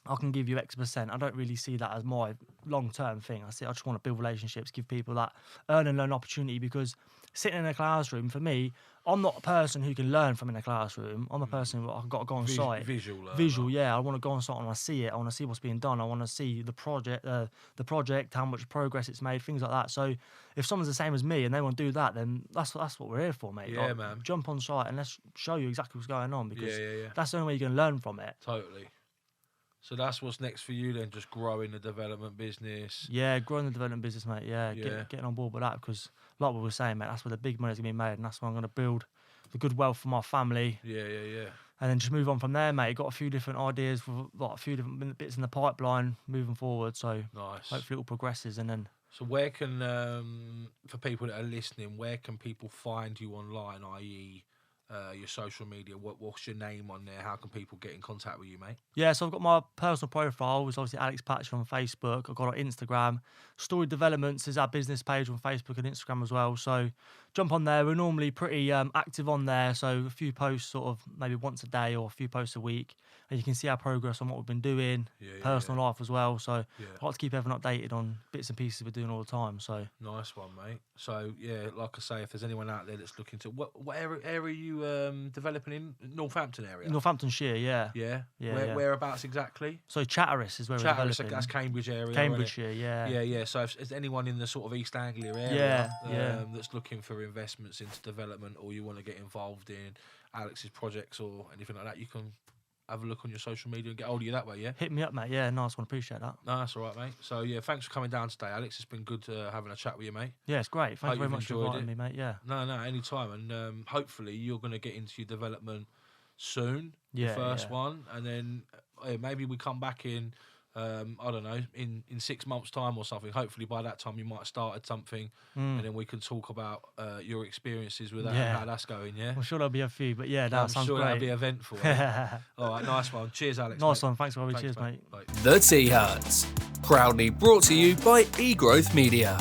I can give you X%, I don't really see that as my long-term thing. I just want to build relationships, give people that earn and learn opportunity, because sitting in a classroom, for me, I'm not a person who can learn from in a classroom. I'm a person who I've got to go on site. Visual, yeah. I want to go on site and I see it. I want to see what's being done. I want to see the project, how much progress it's made, things like that. So if someone's the same as me and they want to do that, then that's what we're here for, mate. Yeah, man. Jump on site and let's show you exactly what's going on, because that's the only way you can learn from it. Totally. So that's what's next for you then, just growing the development business. Yeah, growing the development business, mate. Yeah. Getting on board with that, because like we were saying, mate, that's where the big money's going to be made, and that's where I'm going to build the good wealth for my family. Yeah. And then just move on from there, mate. Got a few different ideas for like a few different bits in the pipeline moving forward. So nice. Hopefully it all progresses, and then. So where can, for people that are listening, where can people find you online, i.e., your social media? What's your name on there? How can people get in contact with you, mate? Yeah, so I've got my personal profile, which is obviously Alex Patchin on Facebook. I've got on Instagram. Story Developments is our business page on Facebook and Instagram as well. So jump on there. We're normally pretty active on there. So a few posts sort of maybe once a day or a few posts a week. And you can see our progress on what we've been doing, personal life as well. So I like to keep everyone updated on bits and pieces we're doing all the time. So nice one, mate. So yeah, like I say, if there's anyone out there that's looking to, what area are you you developing in Northampton area? Northamptonshire, yeah. Yeah. Yeah. Whereabouts exactly? So Chatteris is where we're Chatteris, developing. that's Cambridge area. Cambridgeshire, yeah. Yeah. So if anyone in the sort of East Anglia area Yeah. that's looking for investments into development, or you want to get involved in Alex's projects or anything like that, you can have a look on your social media and get hold of you that way, yeah? Hit me up, mate. Yeah, nice one. Appreciate that. No, that's all right, mate. So, yeah, thanks for coming down today, Alex. It's been good having a chat with you, mate. Yeah, it's great. Thank Hope you very you've much for enjoyed inviting me, mate. Yeah. No, any time. And hopefully you're going to get into your development soon, the Yeah, first yeah. one. And then maybe we come back in, I don't know, in 6 months' time or something. Hopefully by that time you might have started something, and then we can talk about your experiences with that and how that's going, yeah? I'm sure there'll be a few, but yeah, that I'm sounds sure great. that'll be eventful. Yeah? All right, nice one. Cheers, Alex. Nice mate. one. Thanks, Robbie. Thanks, Cheers, mate. Bye. The Tea Hut. Proudly brought to you by eGrowth Media.